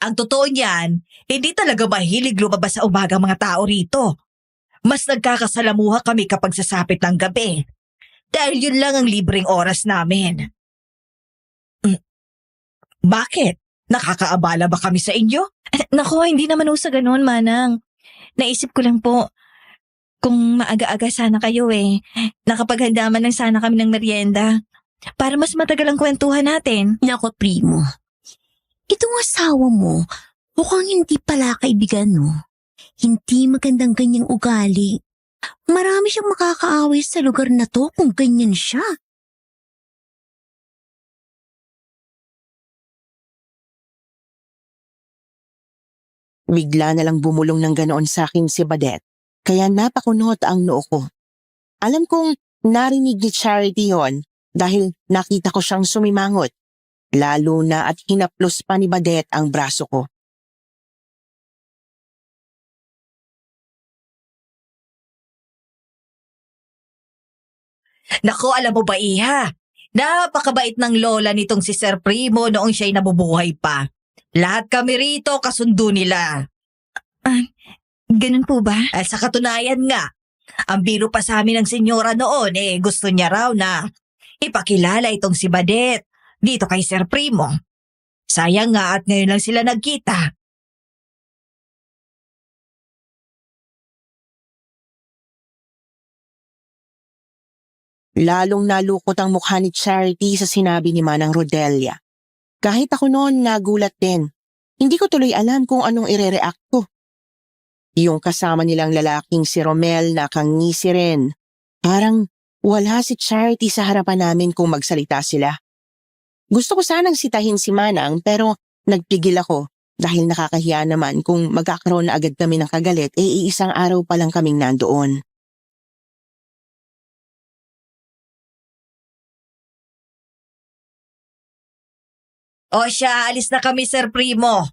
Ang totoo niyan, hindi talaga mahilig lumabas sa umaga ang mga tao rito. Mas nagkakasalamuha kami kapag sasapit ng gabi. Dahil yun lang ang libreng oras namin. Bakit? Nakakaabala ba kami sa inyo? Naku, hindi naman sa ganun, Manang. Naisip ko lang po, kung maaga-aga sana kayo eh, nakapaghanda man lang sana kami ng merienda. Para mas matagal ang kwentuhan natin. Nako, Primo. Itong asawa mo, mukhang hindi pala kaibigan, no? Hindi magandang ganyang ugali. Marami siyang makakaaway sa lugar na to kung ganyan siya. Bigla na lang bumulong ng ganoon sa akin si Badet, kaya napakunot ang noo ko. Alam kong narinig ni Charity yon dahil nakita ko siyang sumimangot, lalo na at hinaplos pa ni Badet ang braso ko. Naku, alam mo ba, Iha? Napakabait ng lola nitong si Sir Primo noong siya'y nabubuhay pa. Lahat kami rito kasundo nila. Ganun po ba? Sa katunayan nga, ang biro pa sa amin ng senyora noon gusto niya raw na ipakilala itong si Badet dito kay Sir Primo. Sayang nga at ngayon lang sila nagkita. Lalong nalukot ang mukha ni Charity sa sinabi ni Manang Rodelia. Kahit ako noon nagulat din. Hindi ko tuloy alam kung anong ire-react ko. Yung kasama nilang lalaking si Romel nakangisi rin. Parang wala si Charity sa harapan namin kung magsalita sila. Gusto ko sanang sitahin si Manang pero nagpigil ako dahil nakakahiya naman kung magkakaroon na agad kami ng kagalit iisang araw pa lang kaming nandoon. O siya, alis na kami, Sir Primo.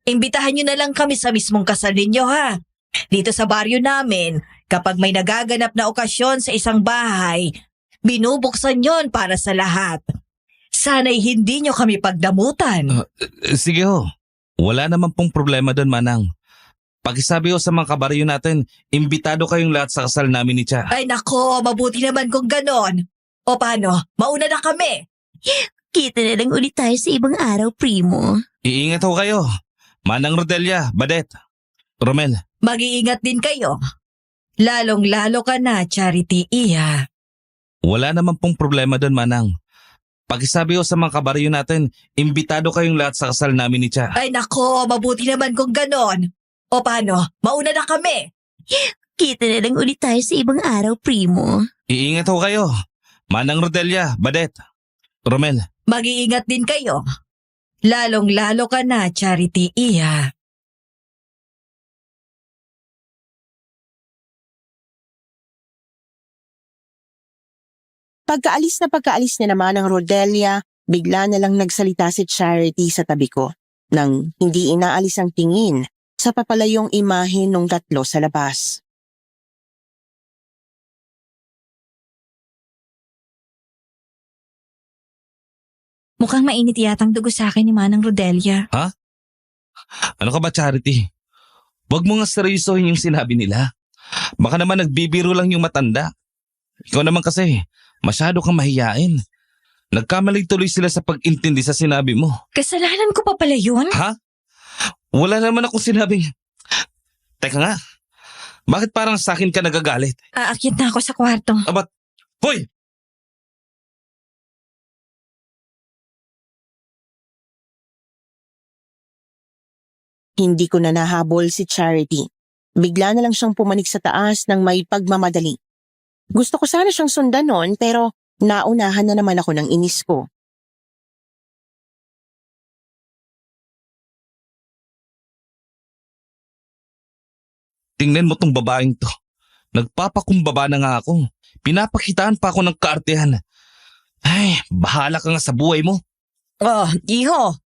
Imbitahan niyo na lang kami sa mismong kasal ninyo, ha? Dito sa baryo namin, kapag may nagaganap na okasyon sa isang bahay, binubuksan yon para sa lahat. Sana'y hindi niyo kami pagdamutan. Sige ho. Wala naman pong problema doon, Manang. Pakisabi ho sa mga kabaryo natin, imbitado kayong lahat sa kasal namin ni Cha. Ay nako, mabuti naman kung ganon. O paano, mauna na kami. Kita na lang ulit tayo sa ibang araw, Primo. Iingat ho kayo. Manang Rodelia, Badet, Romel. Mag-iingat din kayo. Lalong-lalo ka na, Charity, Iha. Wala naman pong problema doon, Manang. Pakisabi ho sa mga kabaryo natin, imbitado kayong lahat sa kasal namin ni Cha. Ay nako, mabuti naman kung ganon. O paano, mauna na kami. Kita na lang ulit tayo sa ibang araw, Primo. Iingat ho kayo. Manang Rodelia, Badet, Romel. Mag-iingat din kayo. Lalong-lalo ka na, Charity, Iha. Pagkaalis na naman ng Rodelia, bigla na lang nagsalita si Charity sa tabi ko nang hindi inaalis ang tingin sa papalayong imahe ng tatlo sa labas. Mukhang mainit yatang dugo sa akin ni Manang Rodelia. Ano ka ba, Charity? Huwag mo nga seryosohin yung sinabi nila. Baka naman nagbibiro lang yung matanda. Ikaw naman kasi, masyado kang mahiyain. Nagkamali tuloy sila sa pag-intindi sa sinabi mo. Kasalanan ko pa pala yun? Ha? Wala naman akong sinabing... Teka nga, bakit parang sa akin ka nagagalit? Aakyat na ako sa kwarto. Abat, hoy! Hindi ko na nahabol si Charity. Bigla na lang siyang pumanik sa taas ng may pagmamadali. Gusto ko sana siyang sundan noon pero naunahan na naman ako ng inis ko. Tingnan mo tong babaeng to. Nagpapakumbaba na nga ako. Pinapakitaan pa ako ng kaartehan. Ay, bahala ka nga sa buhay mo. Oh, iho.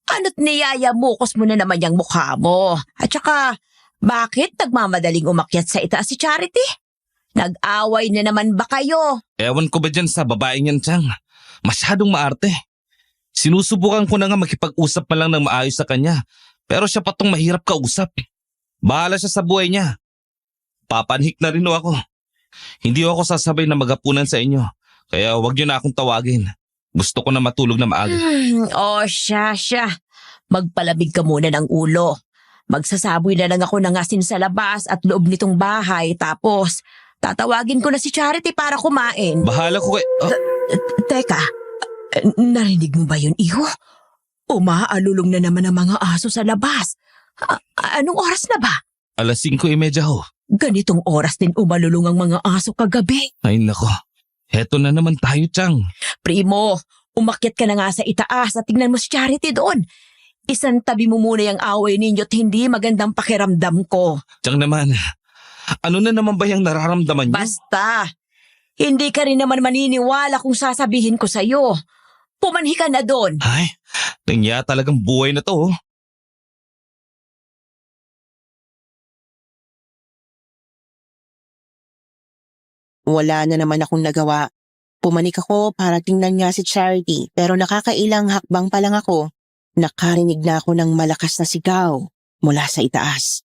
Ano't niyayamukos mo na naman yung mukha mo? At saka, bakit nagmamadaling umakyat sa itaas si Charity? Nag-away na naman ba kayo? Ewan ko ba dyan sa babaeng yan, Chang? Masyadong maarte. Sinusubukan ko na nga makipag-usap pa lang ng maayos sa kanya. Pero siya pa tong mahirap kausap. Bahala siya sa buhay niya. Papanhik na rin ako. Hindi ako sasabay na magapunan sa inyo. Kaya wag niyo na akong tawagin. Gusto ko na matulog na maaga. Siya. Magpalamig ka muna ng ulo. Magsasaboy na lang ako ng asin sa labas at loob nitong bahay. Tapos, tatawagin ko na si Charity para kumain. Bahala ko kay... Teka, narinig mo ba yun, iho? Umaalulong na naman ang mga aso sa labas. Anong oras na ba? 5:30 ho. Ganitong oras din umalulong ang mga aso kagabi. Ay nako. Heto na naman tayo, Chang. Primo, umakyat ka na nga sa itaas at tingnan mo si Charity doon. Isang tabi mo muna yung away ninyo at hindi magandang pakiramdam ko. Chang naman. Ano na naman ba yung nararamdaman niyo? Basta, hindi ka rin naman maniniwala kung sasabihin ko sa'yo. Pumanhi ka na doon. Ay, tingya talagang buhay na to. Wala na naman akong nagawa. Pumanik ako para tingnan nga si Charity pero nakakailang hakbang pa lang ako, nakarinig na ako ng malakas na sigaw mula sa itaas.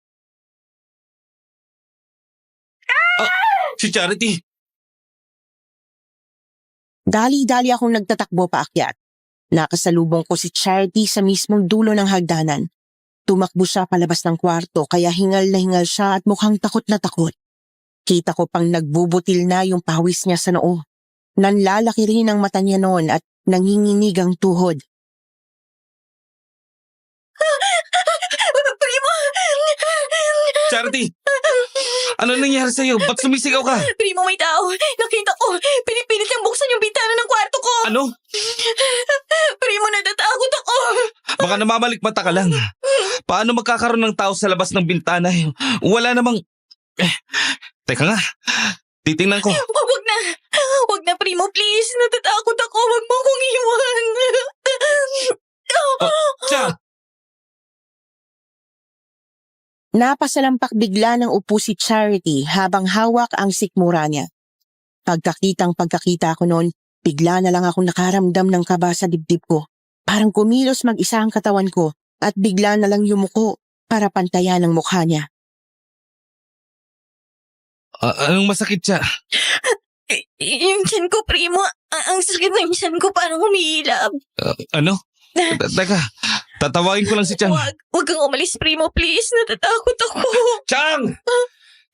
Si Charity. Dali-dali akong nagtatakbo paakyat. Nakasalubong ko si Charity sa mismong dulo ng hagdanan. Tumakbo siya palabas ng kwarto kaya hingal na hingal siya at mukhang takot na takot. Kita ko pang nagbubutil na yung pawis niya sa noo. Nanlalaki rin ang mata niya noon at nanginginig ang tuhod. Primo! Charity! Ano nangyari sa'yo? Ba't sumisigaw ka? Primo, may tao. Nakita ko. Pinipilit niyang buksan yung bintana ng kwarto ko. Ano? Primo, natatakot ako. Baka namamalikmata ka lang. Paano magkakaroon ng tao sa labas ng bintana? Wala namang... Teka nga. Titingnan ko. Wag na. Wag na, Primo, please. Natatakot ako. Wag mo kong iwan. Cha! Napasalampak bigla ng upo si Charity habang hawak ang sikmura niya. Pagkakita ko noon, bigla na lang akong nakaramdam ng kaba sa dibdib ko. Parang kumilos mag-isa ang katawan ko at bigla na lang yumuko para pantayan ang mukha niya. Anong masakit siya? Yung tiyan ko, Primo. Ang sakit ng tiyan ko, parang humihilab. Ano? Teka, tatawagin ko lang si Chang. Wag kang umalis, Primo, please. Natatakot ako. Chang!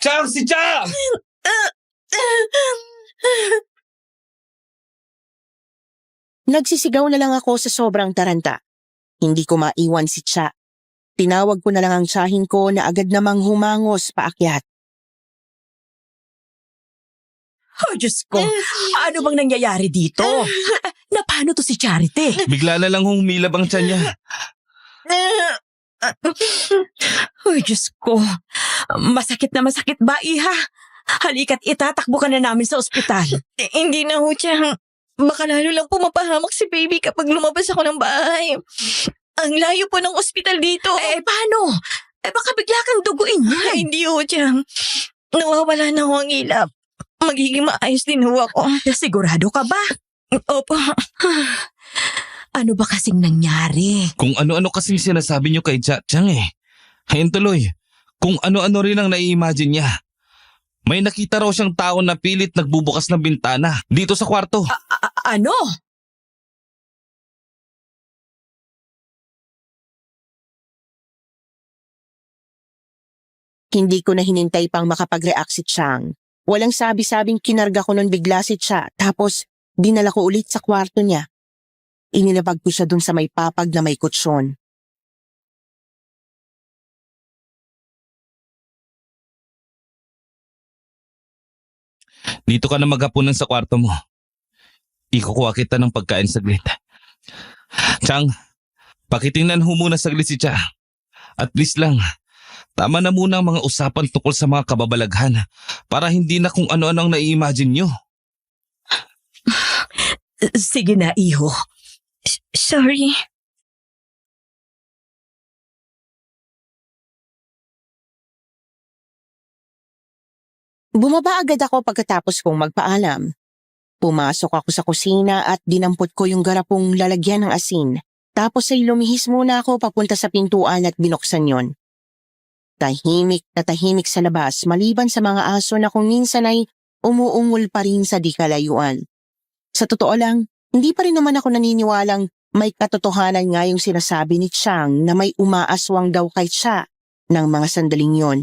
Chang! Si Chang! Nagsisigaw na lang ako sa sobrang taranta. Hindi ko maiwan si Cha. Tinawag ko na lang ang tiyahin ko na agad namang humangos paakyat. Oh, Diyos ko. Ano bang nangyayari dito? Na paano to si Charity? Bigla na lang humilab ang tiyan niya. Oh, Diyos ko. Masakit na masakit ba, iha? Halika't itatakbo ka na namin sa ospital. Hindi na ho, Chang. Baka lalo lang pumapahamak si baby kapag lumabas ako ng bahay. Ang layo po ng ospital dito. Paano? Baka bigla kang duguin yan. Hindi ho, Chang. Nawawala na ho ang ilap. Magiging maayos din ho ako. Sigurado ka ba? Opo. Ano ba kasing nangyari? Kung ano-ano kasing sinasabi niyo kay Chang eh. Ayun tuloy, kung ano-ano rin ang nai-imagine niya. May nakita raw siyang tao na pilit nagbubukas ng bintana dito sa kwarto. Ano? Hindi ko na hinintay pang makapag-react si Chang. Walang sabi-sabing kinarga ko nun bigla si Cha, tapos dinala ko ulit sa kwarto niya. Inilabag ko siya dun sa may papag na may kutsyon. Dito ka na maghapunan sa kwarto mo. Ikukuha kita ng pagkain saglit. Chang, pakitingnan ho muna saglit si Cha. At please lang, tama na muna ang mga usapan tungkol sa mga kababalaghan para hindi na kung ano-ano ang nai-imagine nyo. Sige na, iho. Sorry. Bumaba agad ako pagkatapos kong magpaalam. Pumasok ako sa kusina at dinampot ko yung garapong lalagyan ng asin. Tapos ay lumihis muna ako papunta sa pintuan at binuksan yon. Tahimik na tahimik sa labas maliban sa mga aso na kung minsan ay umuungol pa rin sa di kalayuan. Sa totoo lang, hindi pa rin naman ako naniniwalang may katotohanan nga yung sinasabi ni Chang na may umaaswang daw kay Cha ng mga sandaling yon.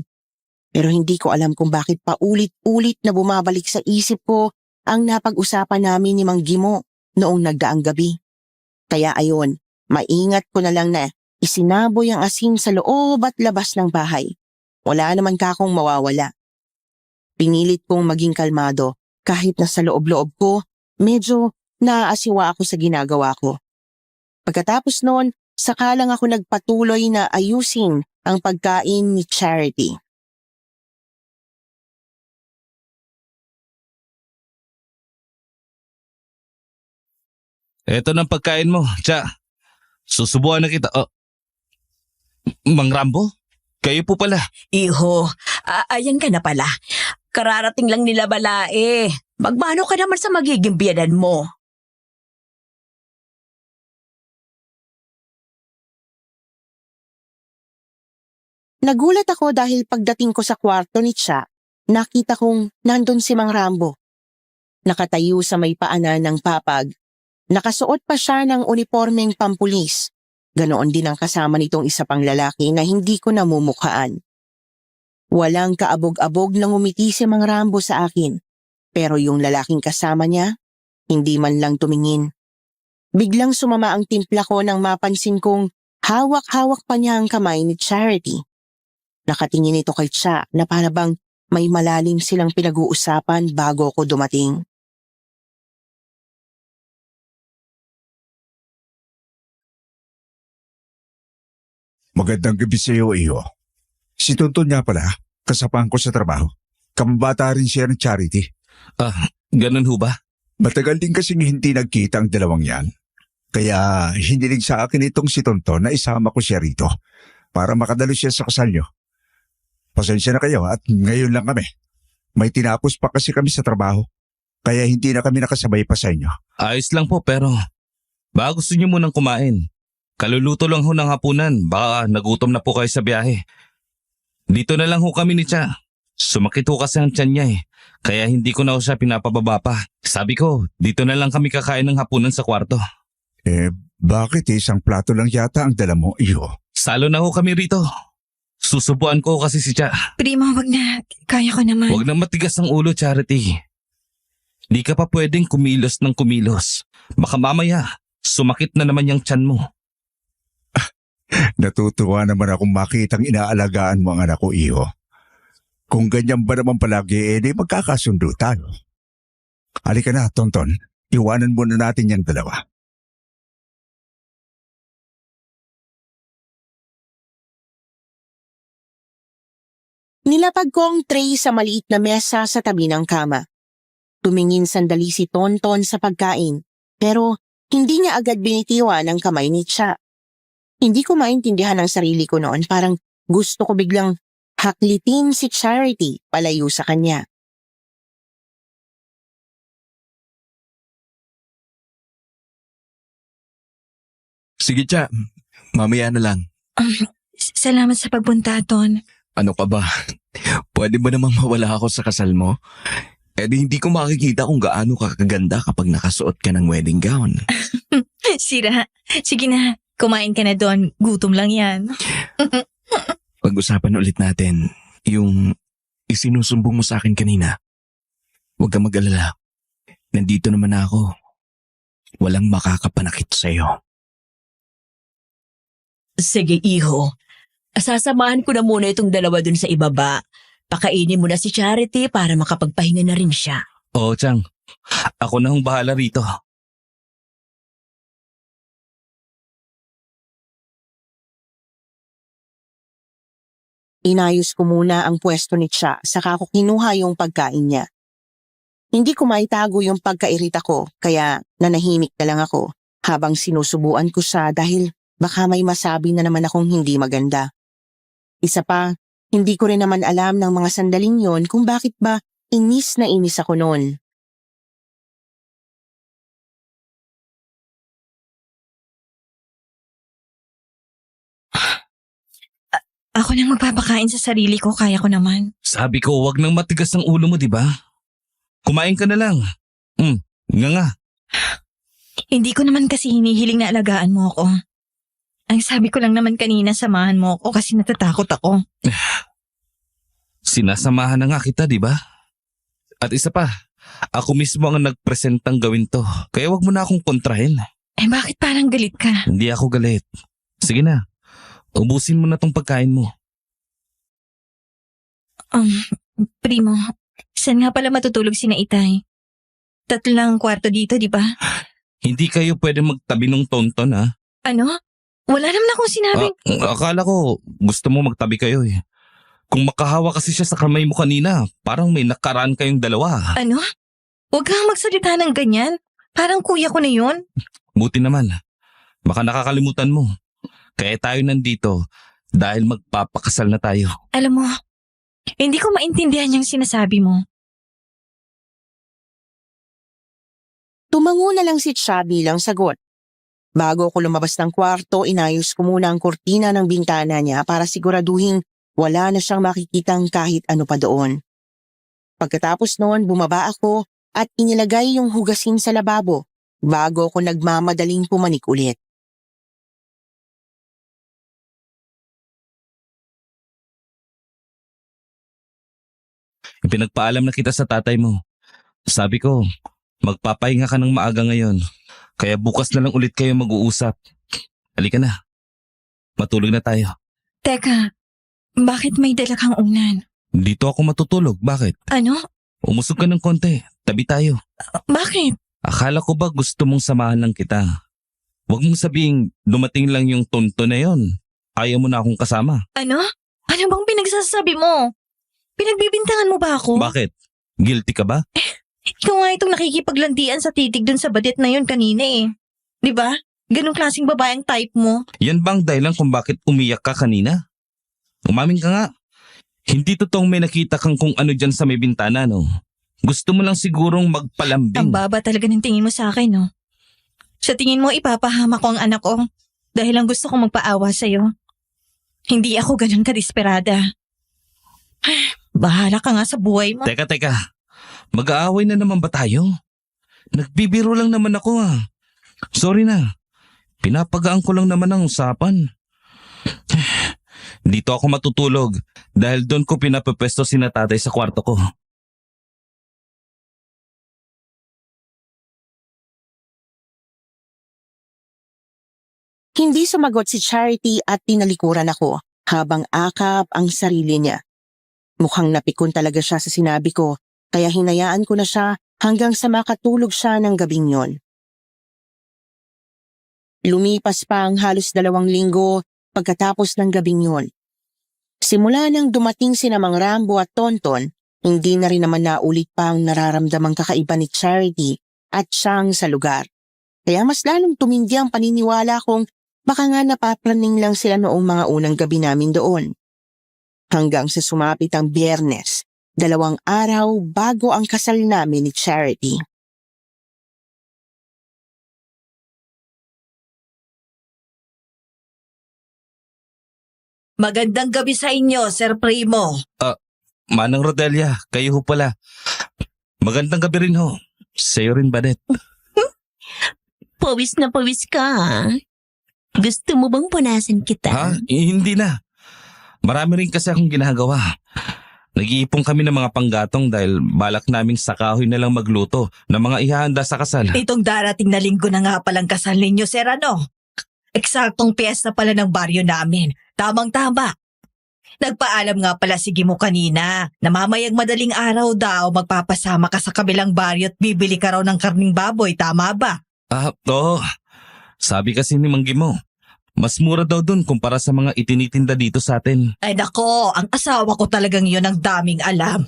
Pero hindi ko alam kung bakit paulit-ulit na bumabalik sa isip ko ang napag-usapan namin ni Mang Gimo noong nagdaang gabi. Kaya ayon, maingat ko na lang na isinaboy ang asin sa loob at labas ng bahay. Wala naman kakong mawawala. Pinilit kong maging kalmado kahit na sa loob-loob ko, medyo naaasiwa ako sa ginagawa ko. Pagkatapos noon, saka lang ako nagpatuloy na ayusin ang pagkain ni Charity. Eto ng pagkain mo, Cha. Susubuan na kita. Oh, Mang Rambo? Kayo po pala. Iho, ayan ka na pala. Kararating lang nila balae. Magmano ka naman sa magiging biyanan mo. Nagulat ako dahil pagdating ko sa kwarto ni Cha, nakita kong nandun si Mang Rambo. Nakatayo sa may paanan ng papag. Nakasuot pa siya ng unipormeng pampulis. Ganoon din ang kasama nitong isa pang lalaki na hindi ko namumukhaan. Walang kaabog-abog na ngumiti si Mang Rambo sa akin. Pero yung lalaking kasama niya, hindi man lang tumingin. Biglang sumama ang timpla ko nang mapansin kong hawak-hawak pa niya ang kamay ni Charity. Nakatingin ito kay Cha na para bang may malalim silang pinag-uusapan bago ko dumating. Magandang gabi sa iyo, Iho. Si Tonton nga pala, kasapang ko sa trabaho. Kambata rin siya ng Charity. Ganun ho ba? Matagal din kasing hindi nagkita ang dalawang yan. Kaya hiniling sa akin itong si Tonton na isama ko siya rito para makadalo siya sa kasal niyo. Pasensya na kayo at ngayon lang kami. May tinapos pa kasi kami sa trabaho. Kaya hindi na kami nakasabay pa sa inyo. Ayos lang po pero baka gusto niyo munang kumain. Kaluluto lang ho ng hapunan. Baka nagutom na po kayo sa biyahe. Dito na lang ho kami ni Cha. Sumakit ho kasi ang tiyan niya eh. Kaya hindi ko na ho siya pinapababa pa. Sabi ko, dito na lang kami kakain ng hapunan sa kwarto. Bakit isang plato lang yata ang dala mo, Iho? Salo na ho kami rito. Susubuan ko kasi si Cha. Primo, wag na. Kaya ko naman. Huwag na matigas ang ulo, Charity. Di ka pa pwedeng kumilos ng kumilos. Baka mamaya, sumakit na naman yung tiyan mo. Natutuwa naman akong makitang inaalagaan mo ang anak ko, Iho. Kung ganyan ba naman palagi, di magkakasundo tayo. Halika na, Tonton. Iwanan muna natin yung dalawa. Nilapag ko ang tray sa maliit na mesa sa tabi ng kama. Tumingin sandali si Tonton sa pagkain, pero hindi niya agad binitiwan ang kamay ni Cha. Hindi ko maintindihan ang sarili ko noon, parang gusto ko biglang haklitin si Charity palayo sa kanya. Sige, Cha. Mamaya na lang. Salamat sa pagpunta, Ton. Ano ka ba? Pwede ba namang mawala ako sa kasal mo? Eh di hindi ko makikita kung gaano ka kaganda kapag nakasuot ka ng wedding gown. Sira. Sige na, kumain ka na doon. Gutom lang yan. Pag-usapan ulit natin yung isinusumbong mo sa akin kanina. Huwag kang mag-alala. Nandito naman ako. Walang makakapanakit sa'yo. Sige, iho. Sasamahan ko na muna itong dalawa dun sa ibaba. Pakainin mo na si Charity para makapagpahinga na rin siya. Oo, Chang. Ako na hong bahala rito. Inayos ko muna ang pwesto ni Cha saka ko kinuha yung pagkain niya. Hindi ko maitago yung pagkairita ko kaya nanahimik na lang ako habang sinusubuan ko siya dahil baka may masabi na naman akong hindi maganda. Isa pa, hindi ko rin naman alam ng mga sandaling yon kung bakit ba inis na inis ako noon. Ako nang magpapakain sa sarili ko, kaya ko naman. Sabi ko, wag nang matigas ang ulo mo, di ba? Kumain ka na lang. Nga. Hindi ko naman kasi hinihiling na alagaan mo ako. Ang sabi ko lang naman kanina, samahan mo ako kasi natatakot ako. Sinasamahan na nga kita, di ba? At isa pa, ako mismo ang nagpresentang gawin to. Kaya wag mo na akong kontrahin. Eh bakit parang galit ka? Hindi ako galit. Sige na, ubusin mo na tong pagkain mo. Primo, saan nga pala matutulog si na Itay? 3 lang ang kwarto dito, di ba? Hindi kayo pwede magtabi ng tonton, ha? Ano? Wala naman akong sinabing... Akala ko gusto mo magtabi kayo eh. Kung makahawa kasi siya sa kamay mo kanina, parang may nakaraan kayong dalawa. Ano? Huwag kang magsalita ng ganyan. Parang kuya ko na yun. Buti naman. Baka nakakalimutan mo. Kaya tayo nandito dahil magpapakasal na tayo. Alam mo, hindi ko maintindihan yung sinasabi mo. Tumango na lang si Cha bilang sagot. Bago ako lumabas ng kwarto, inayos ko muna ang kurtina ng bintana niya para siguraduhin wala na siyang makikitang kahit ano pa doon. Pagkatapos noon, bumaba ako at inilagay yung hugasin sa lababo bago ako nagmamadaling pumanik ulit. Pinagpaalam na kita sa tatay mo. Sabi ko, magpapahinga ka ng maaga ngayon. Kaya bukas na lang ulit kayo mag-uusap. Halika na. Matulog na tayo. Teka, bakit may dala kang unan? Dito ako matutulog. Bakit? Ano? Umusog ka ng konti. Tabi tayo. Bakit? Akala ko ba gusto mong samahan lang kita? Huwag mong sabihing dumating lang yung tonto na yon. Ayaw mo na akong kasama. Ano? Ano bang pinagsasabi mo? Pinagbibintangan mo ba ako? Bakit? Guilty ka ba? Ikaw nga itong nakikipaglandian sa titig dun sa badet na yun kanina eh. Di ba? Ganong klaseng babae ang type mo. Yan bang dahilan kung bakit umiyak ka kanina? Umamin ka nga. Hindi totoong may nakita kang kung ano dyan sa may bintana, no? Gusto mo lang sigurong magpalambing. Ang baba talaga ng tingin mo sa akin, no? Sa tingin mo, ipapahama ko ang anak ko dahil lang gusto kong magpaawa sa'yo. Hindi ako ganun kadesperada. Bahala ka nga sa buhay mo. Teka. Mag-aaway na naman ba tayo? Nagbibiro lang naman ako Sorry na. Pinapagaan ko lang naman ang usapan. Dito ako matutulog dahil doon ko pinapapwesto si tatay sa kwarto ko. Hindi sumagot si Charity at tinalikuran ako habang akap ang sarili niya. Mukhang napikon talaga siya sa sinabi ko kaya hinayaan ko na siya hanggang sa makatulog siya ng gabing yon. Lumipas pa ang halos 2 linggo pagkatapos ng gabing yon. Simula nang dumating si Mang Rambo at Tonton, hindi na rin naman naulit pa ang nararamdamang kakaiba ni Charity at siyang sa lugar. Kaya mas lalong tumindi ang paniniwala kong baka nga napaplaning lang sila noong mga unang gabi namin doon. Hanggang sa sumapit ang Biyernes, 2 araw bago ang kasal namin ni Charity. Magandang gabi sa inyo, Sir Primo. Manang Rodelia, kayo ho pala. Magandang gabi rin ho. Sa'yo rin, Badet. Pawis na pawis ka. Gusto mo bang punasan kita? Ha? Hindi na. Marami rin kasi akong ginagawa. Nag-iipon kami ng mga panggatong dahil balak naming sa kahoy na lang magluto ng mga ihahanda sa kasal. Itong darating na linggo na nga palang kasal ninyo, Sir ano? Eksaktong piyesta pala ng baryo namin. Tamang-tama. Nagpaalam nga pala si Gimo kanina na mamayang madaling araw daw magpapasama ka sa kabilang baryo at bibili ka raw ng karning baboy, tama ba? Oo. Sabi kasi ni Manggi mo, mas mura daw dun kumpara sa mga itinitinda dito sa atin. Ay nako, ang asawa ko talagang yun ang daming alam.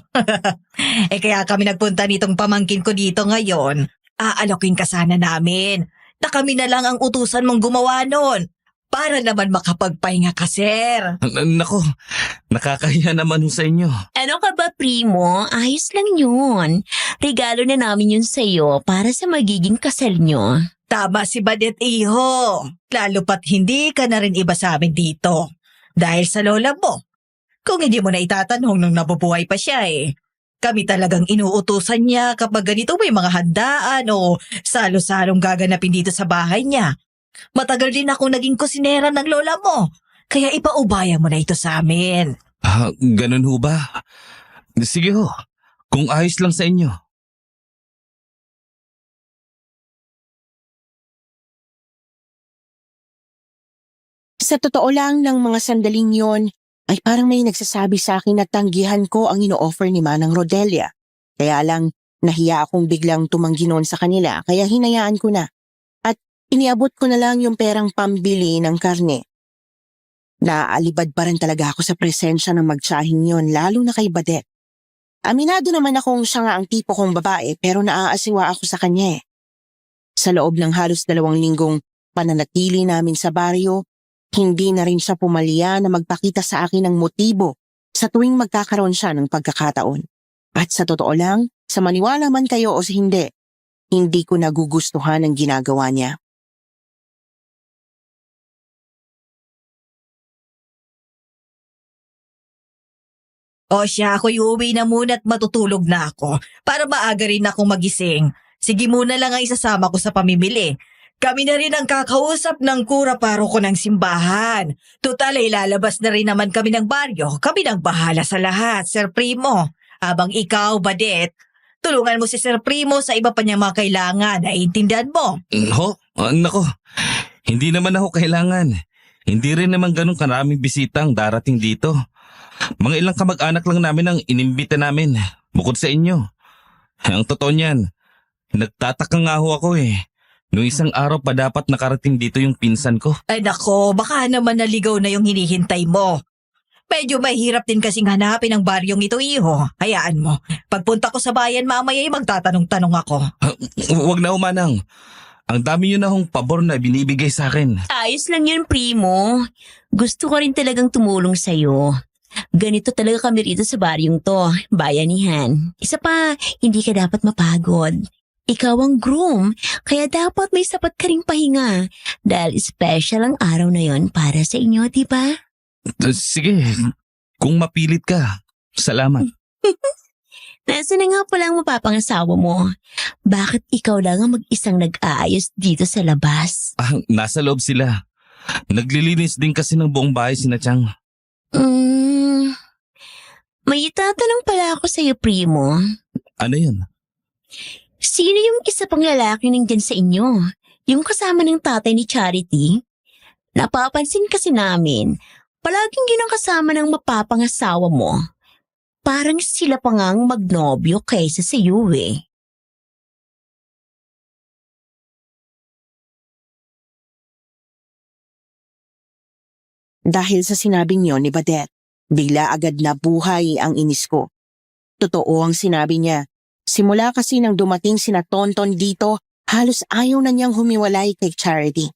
Kaya kami nagpunta nitong pamangkin ko dito ngayon. Aalokin ka sana namin na kami na lang ang utusan mong gumawa nun. Para naman makapagpahinga ka, sir. Nako, nakakahiya naman ho sa inyo. Ano ka ba, Primo? Ayos lang yun. Regalo na namin yun sa'yo para sa magiging kasal nyo. Tama si Badet Iho. Lalo pat hindi ka na rin iba sa amin dito. Dahil sa lola mo. Kung hindi mo na itatanong nung nabubuhay pa siya eh. Kami talagang inuutusan niya kapag ganito may mga handaan o salo-salong gaganapin dito sa bahay niya. Matagal din akong naging kusinera ng lola mo. Kaya ipaubaya mo na ito sa amin. Ganun ho ba? Sige ho, kung ayos lang sa inyo. Sa totoo lang ng mga sandaling yon, ay parang may nagsasabi sa akin na tanggihan ko ang ino-offer ni Manang Rodelia. Kaya lang, nahiya akong biglang tumanggi noon sa kanila, kaya hinayaan ko na. At iniabot ko na lang yung perang pambili ng karne. Naaalibad pa rin talaga ako sa presensya ng magtsahing yon, lalo na kay Badet. Aminado naman akong siya nga ang tipo kong babae, pero naaasiwa ako sa kanya eh. Sa loob ng halos 2 linggong pananatili namin sa baryo, hindi na rin siya pumalya na magpakita sa akin ng motibo sa tuwing magkakaroon siya ng pagkakataon. At sa totoo lang, sa maniwala man kayo o sa hindi ko nagugustuhan ang ginagawa niya. O siya, ako'y uuwi na muna at matutulog na ako para maaga rin akong magising. Sige muna lang ang isasama ko sa pamimili. Kami na rin ang kakausap ng kura paroko ng simbahan. Tutal ay lalabas na rin naman kami ng baryo. Kami nang bahala sa lahat, Sir Primo. Abang ikaw, Badet, tulungan mo si Sir Primo sa iba pa niyang mga kailangan. Naiintindihan mo? Ho? Nako, hindi naman ako kailangan. Hindi rin naman ganun karaming bisitang darating dito. Mga ilang kamag-anak lang namin ang inimbita namin, bukod sa inyo. Ang totoo niyan, nagtataka nga ho ako eh. Noong isang araw pa dapat nakarating dito yung pinsan ko. Ay nako, baka naman naligaw na yung hinihintay mo. Medyo mahirap din kasing hanapin ang baryong ito, iho. Hayaan mo. Pagpunta ko sa bayan mamaya ay magtatanong-tanong ako. Huwag na umanang. Ang dami yun na hong pabor na binibigay sa akin. Ayos lang yun, Primo. Gusto ko rin talagang tumulong sa'yo. Ganito talaga kami rito sa baryong to, bayanihan. Isa pa, hindi ka dapat mapagod. Ikaw ang groom, kaya dapat may sapat ka ring pahinga. Dahil special ang araw na yon para sa inyo, di ba? Sige, kung mapilit ka, salamat. Nasaan na nga pala ang mapapangasawa mo? Bakit ikaw lang ang mag-isang nag-aayos dito sa labas? Nasa loob sila. Naglilinis din kasi ng buong bahay sina Chang. May itatanong pala ako sa'yo, Primo. Ano yun? Sino yung isa pang lalaki nandyan sa inyo? Yung kasama ng tatay ni Charity? Napapansin kasi namin, palaging yun ang kasama ng mapapangasawa mo. Parang sila pa ngang magnobyo kaysa sa iyo eh. Dahil sa sinabing yon ni Badet, bigla agad na buhay ang inis ko. Totoo ang sinabi niya. Simula kasi nang dumating sina Tonton dito, halos ayaw na niyang humiwalay kay Charity.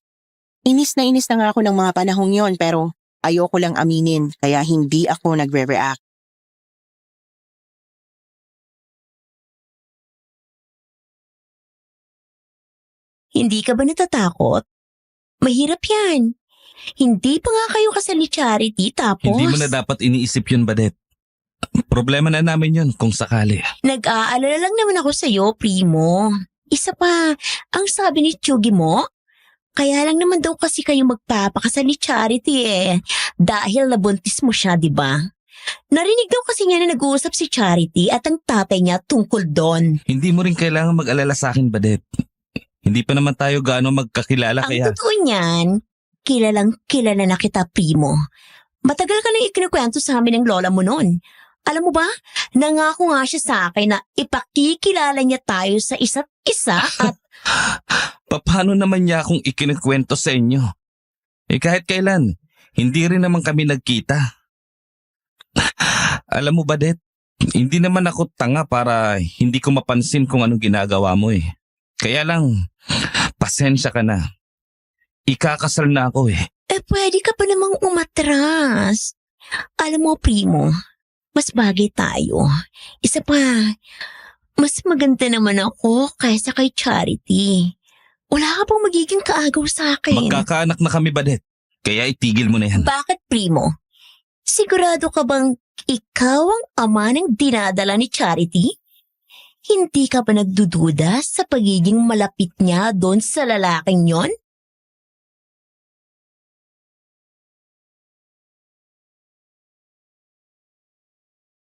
Inis na nga ako ng mga panahong yon pero ayoko lang aminin kaya hindi ako nagre-react. Hindi ka ba natatakot? Mahirap yan. Hindi pa nga kayo kasal ni Charity tapos Hindi mo na dapat iniisip yun, Badet. Problema na namin yun kung sakali. nag-aalala lang naman ako sa'yo, Primo. Isa pa, ang sabi ni Chugi mo, kaya lang naman daw kasi kayo magpapakasal ni Charity dahil nabuntis mo siya, di ba? Narinig daw kasi niya na nag-uusap si Charity at ang tatay niya tungkol doon. Hindi mo rin kailangan mag-alala sa akin, Badet. Hindi pa naman tayo gaano magkakilala Ang kaya... totoo niyan, kilalang kilala na kita, Primo. Matagal ka nang ikinukwento sa amin ng lola mo noon. Alam mo ba, nangako nga siya sa akin na ipakikilala niya tayo sa isa't isa at Paano naman niya akong ikinikwento sa inyo? Kahit kailan, hindi rin naman kami nagkita. Alam mo, Badet, hindi naman ako tanga para hindi ko mapansin kung anong ginagawa mo Kaya lang, pasensya ka na. Ikakasal na ako pwede ka pa namang umatras. Alam mo, Primo, mas bagay tayo. Isa pa, mas maganda naman ako kaysa kay Charity. Wala ka pang magiging kaagaw sa akin. Magkakaanak na kami, Badet. Kaya itigil mo na yan. Bakit, Primo? Sigurado ka bang ikaw ang ama ng dinadala ni Charity? Hindi ka ba nagdududa sa pagiging malapit niya doon sa lalaking yon?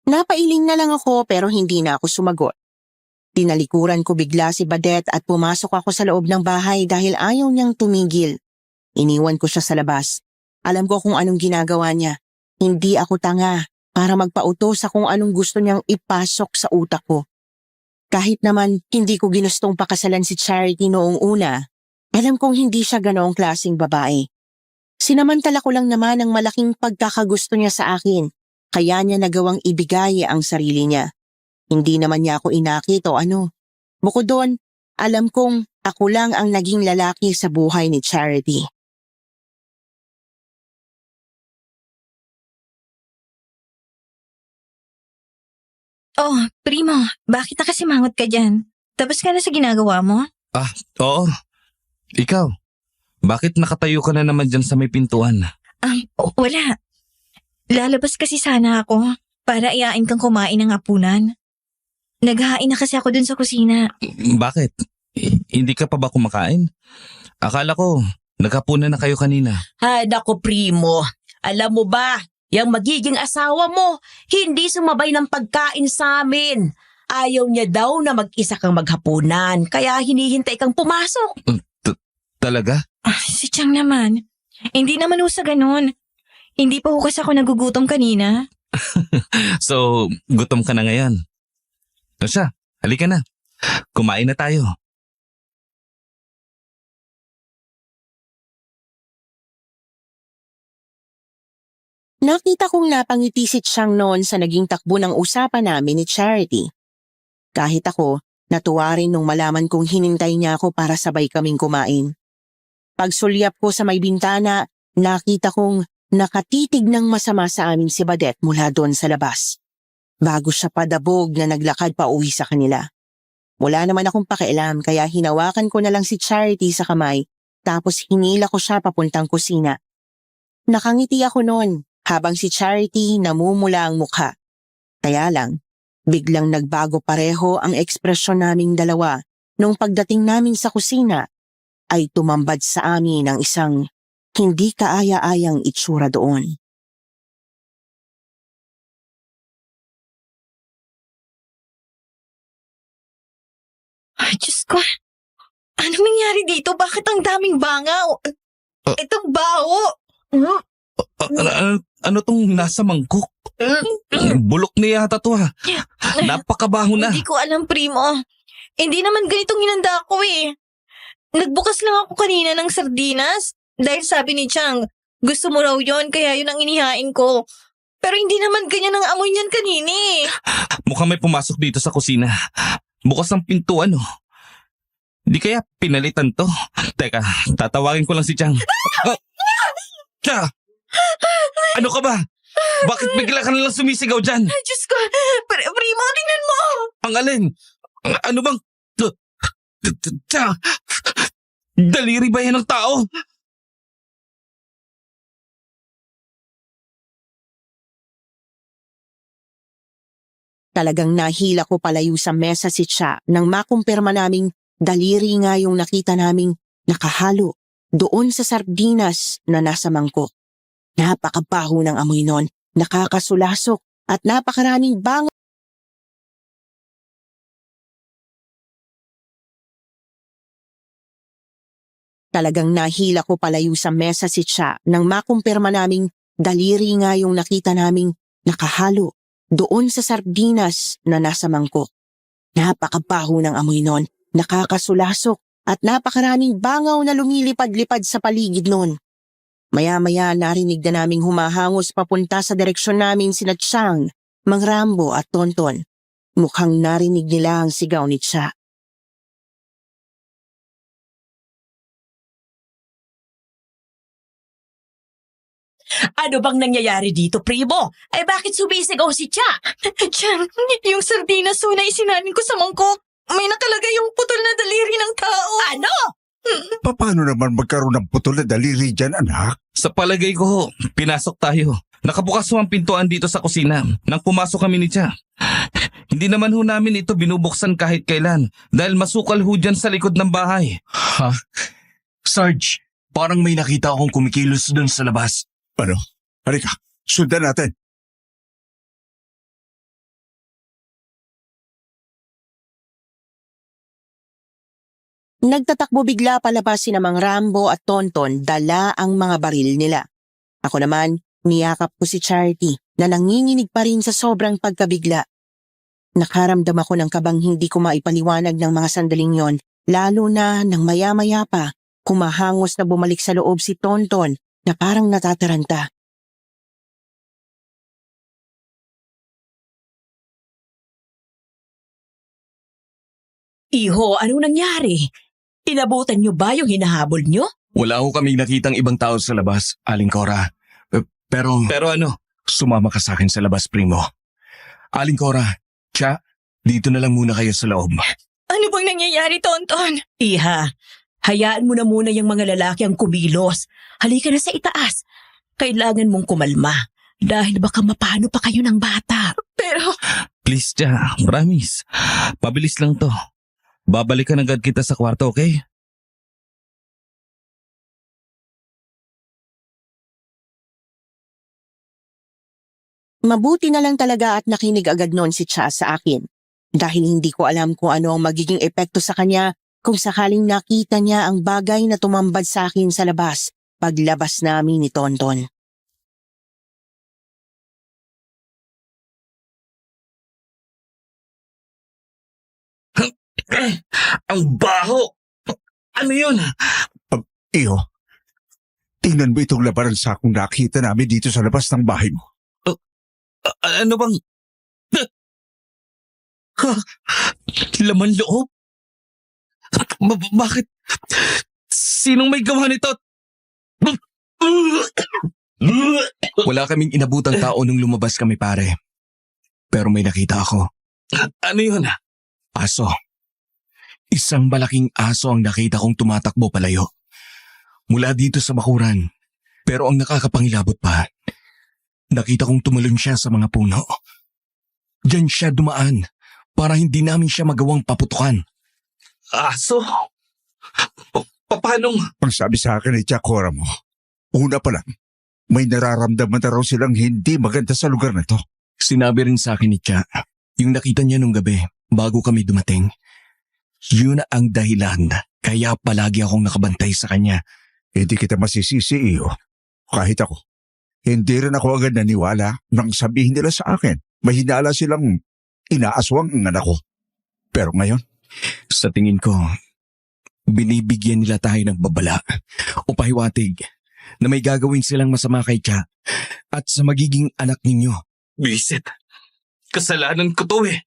Napailing na lang ako pero hindi na ako sumagot. Tinalikuran ko bigla si Badet at pumasok ako sa loob ng bahay dahil ayaw niyang tumigil. Iniwan ko siya sa labas. Alam ko kung anong ginagawa niya. Hindi ako tanga para magpautos sa kung anong gusto niyang ipasok sa utak ko. Kahit naman hindi ko ginustong pakasalan si Charity noong una, alam kong hindi siya ganoong klaseng babae. Sinamantala ko lang naman ang malaking pagkakagusto niya sa akin. Kaya niya nagawang ibigay ang sarili niya. Hindi naman niya ako inakit o ano. Bukod doon, alam kong ako lang ang naging lalaki sa buhay ni Charity. Oh, Primo, bakit nakasimangot ka dyan? Tapos ka na sa ginagawa mo? Oo. Ikaw, bakit nakatayo ka na naman dyan sa may pintuan? Wala. Lalabas kasi sana ako para iyain kang kumain ng hapunan. Naghahain na kasi ako dun sa kusina. Bakit? Hindi ka pa ba kumakain? Akala ko, naghapunan na kayo kanina. Ay, nako, Primo. Alam mo ba, yung magiging asawa mo, hindi sumabay ng pagkain sa amin. Ayaw niya daw na mag-isa kang maghapunan, kaya hinihintay kang pumasok. Talaga? Si Chang naman. Hindi naman ho sa ganun. Hindi pa ho kasi ako nagugutom kanina. So, gutom ka na ngayon. O siya, halika na. Kumain na tayo. Nakita kong napangiti si Chang noon sa naging takbo ng usapan namin ni Charity. Kahit ako, natuwa rin nung malaman kong hinintay niya ako para sabay kaming kumain. Pagsulyap ko sa may bintana, nakita kong nakatitig ng masama sa amin si Badet mula doon sa labas. Bago siya padabog na naglakad pa uwi sa kanila. Wala naman akong pakialam kaya hinawakan ko na lang si Charity sa kamay tapos hinila ko siya papuntang kusina. Nakangiti ako noon habang si Charity namumula ang mukha. Kaya lang, biglang nagbago pareho ang ekspresyon naming dalawa nung pagdating namin sa kusina ay tumambad sa amin ang isang hindi kaaya-ayang itsura doon. Ay, Diyos ko. Anong nangyari dito? Bakit ang daming bangaw? Itong baho. Ano tong nasa mangkok? Bulok na yata to ha. Napakabaho na. Hindi ko alam, Primo. Hindi naman ganitong hinanda ko Nagbukas lang ako kanina ng sardinas dahil sabi ni Chang, gusto mo raw yon kaya yun ang inihain ko. Pero hindi naman ganyan ang amoy niyan kanini. Mukhang may pumasok dito sa kusina. Bukas ang pintuan Di kaya pinalitan to. Teka, tatawagin ko lang si Chang. Cha! Ano ka ba? Bakit bigla ka nalang sumisigaw dyan? Ay, Diyos ko. Primo, tingnan mo. Ang alin? Ano bang... Cha! Daliri ba yan ng tao? Talagang nahila ko palayo sa mesa si Cha nang makumpirma naming daliri nga yung nakita naming nakahalo doon sa sardinas na nasa mangkok. Napakabaho ng amoy nun, nakakasulasok at napakaraming bango. Talagang nahila ko palayo sa mesa si Cha nang makumpirma naming daliri nga yung nakita naming nakahalo doon sa sardinas na nasa mangkok. Napakabaho ng amoy nun, nakakasulasok at napakaraming bangaw na lumilipad-lipad sa paligid nun. Maya-maya narinig na naming humahangos papunta sa direksyon namin sina Chang, Mang Rambo at Tonton. Mukhang narinig nila ang sigaw ni Cha. Ano bang nangyayari dito, Primo? Ay bakit sumisigaw si Cha? Chan, yung sardinas na isinanin ko sa mangkok. May nakalagay yung putol na daliri ng tao. Ano? Paano naman magkaroon ng putol na daliri dyan, anak? Sa palagay ko ho, pinasok tayo. Nakabukas ho ang pintuan dito sa kusina nang pumasok kami ni Cha. Hindi naman ho namin ito binubuksan kahit kailan dahil masukal ho dyan sa likod ng bahay. Ha? Sarge, parang may nakita akong kumikilos doon sa labas. Ano? Halika, sundan natin. Nagtatakbo bigla palabas si Mang Rambo at Tonton, dala ang mga baril nila. Ako naman, niyakap ko si Charity na nanginginig pa rin sa sobrang pagkabigla. Nakaramdam ako ng kabang hindi ko maipaliwanag ng mga sandaling yon, lalo na nang maya-maya pa, kumahangos na bumalik sa loob si Tonton na parang natataranta. Iho, anong nangyari? Inabutan niyo ba yung hinahabol niyo? Wala ko kaming nakitang ibang tao sa labas, Aling Cora. Pero Pero ano? sumama ka sa akin sa labas, Primo. Aling Cora, Cha, dito na lang muna kayo sa loob. Ano bang nangyayari, Tonton? Iha, hayaan mo na muna yung mga lalaki ang kumilos. Halika na sa itaas. Kailangan mong kumalma dahil baka mapano pa kayo ng bata. Pero, Please Cha, promise. Pabilis lang to. Babalikan agad kita sa kwarto, okay? Mabuti na lang talaga at nakinig agad noon si Cha sa akin. Dahil hindi ko alam kung ano ang magiging epekto sa kanya kung sakaling nakita niya ang bagay na tumambad sa akin sa labas paglabas namin ni Tonton. Ang baho! Ano yun? Iyo, tingnan mo itong labanan sakong nakita namin dito sa labas ng bahay mo. Ano bang... Ha? Laman loob? Bakit? Sinong may gawa nito? Wala kaming inabutang tao nung lumabas kami, pare. Pero may nakita ako. Ano yun? Aso. Isang malaking aso ang nakita kong tumatakbo palayo. Mula dito sa bakuran. Pero ang nakakapangilabot pa, nakita kong tumalon siya sa mga puno. Diyan siya dumaan para hindi namin siya magawang paputukan. Aso? Paano? Ang sabi sa akin ni Chakora mo, una pa lang, may nararamdaman na raw silang hindi maganda sa lugar na to. Sinabi rin sa akin ni Cha, yung nakita niya nung gabi bago kami dumating, yun ang dahilan kaya palagi akong nakabantay sa kanya. Hindi kita masisisi, iyo. Kahit ako, hindi rin ako agad naniwala nang sabihin nila sa akin. May hinala silang inaaswang ang anak ko. Pero ngayon, Sa tingin ko, binibigyan nila tayo ng babala o pahiwatig na may gagawin silang masama kay Cha at sa magiging anak ninyo. Bisit. Kasalanan ko to eh.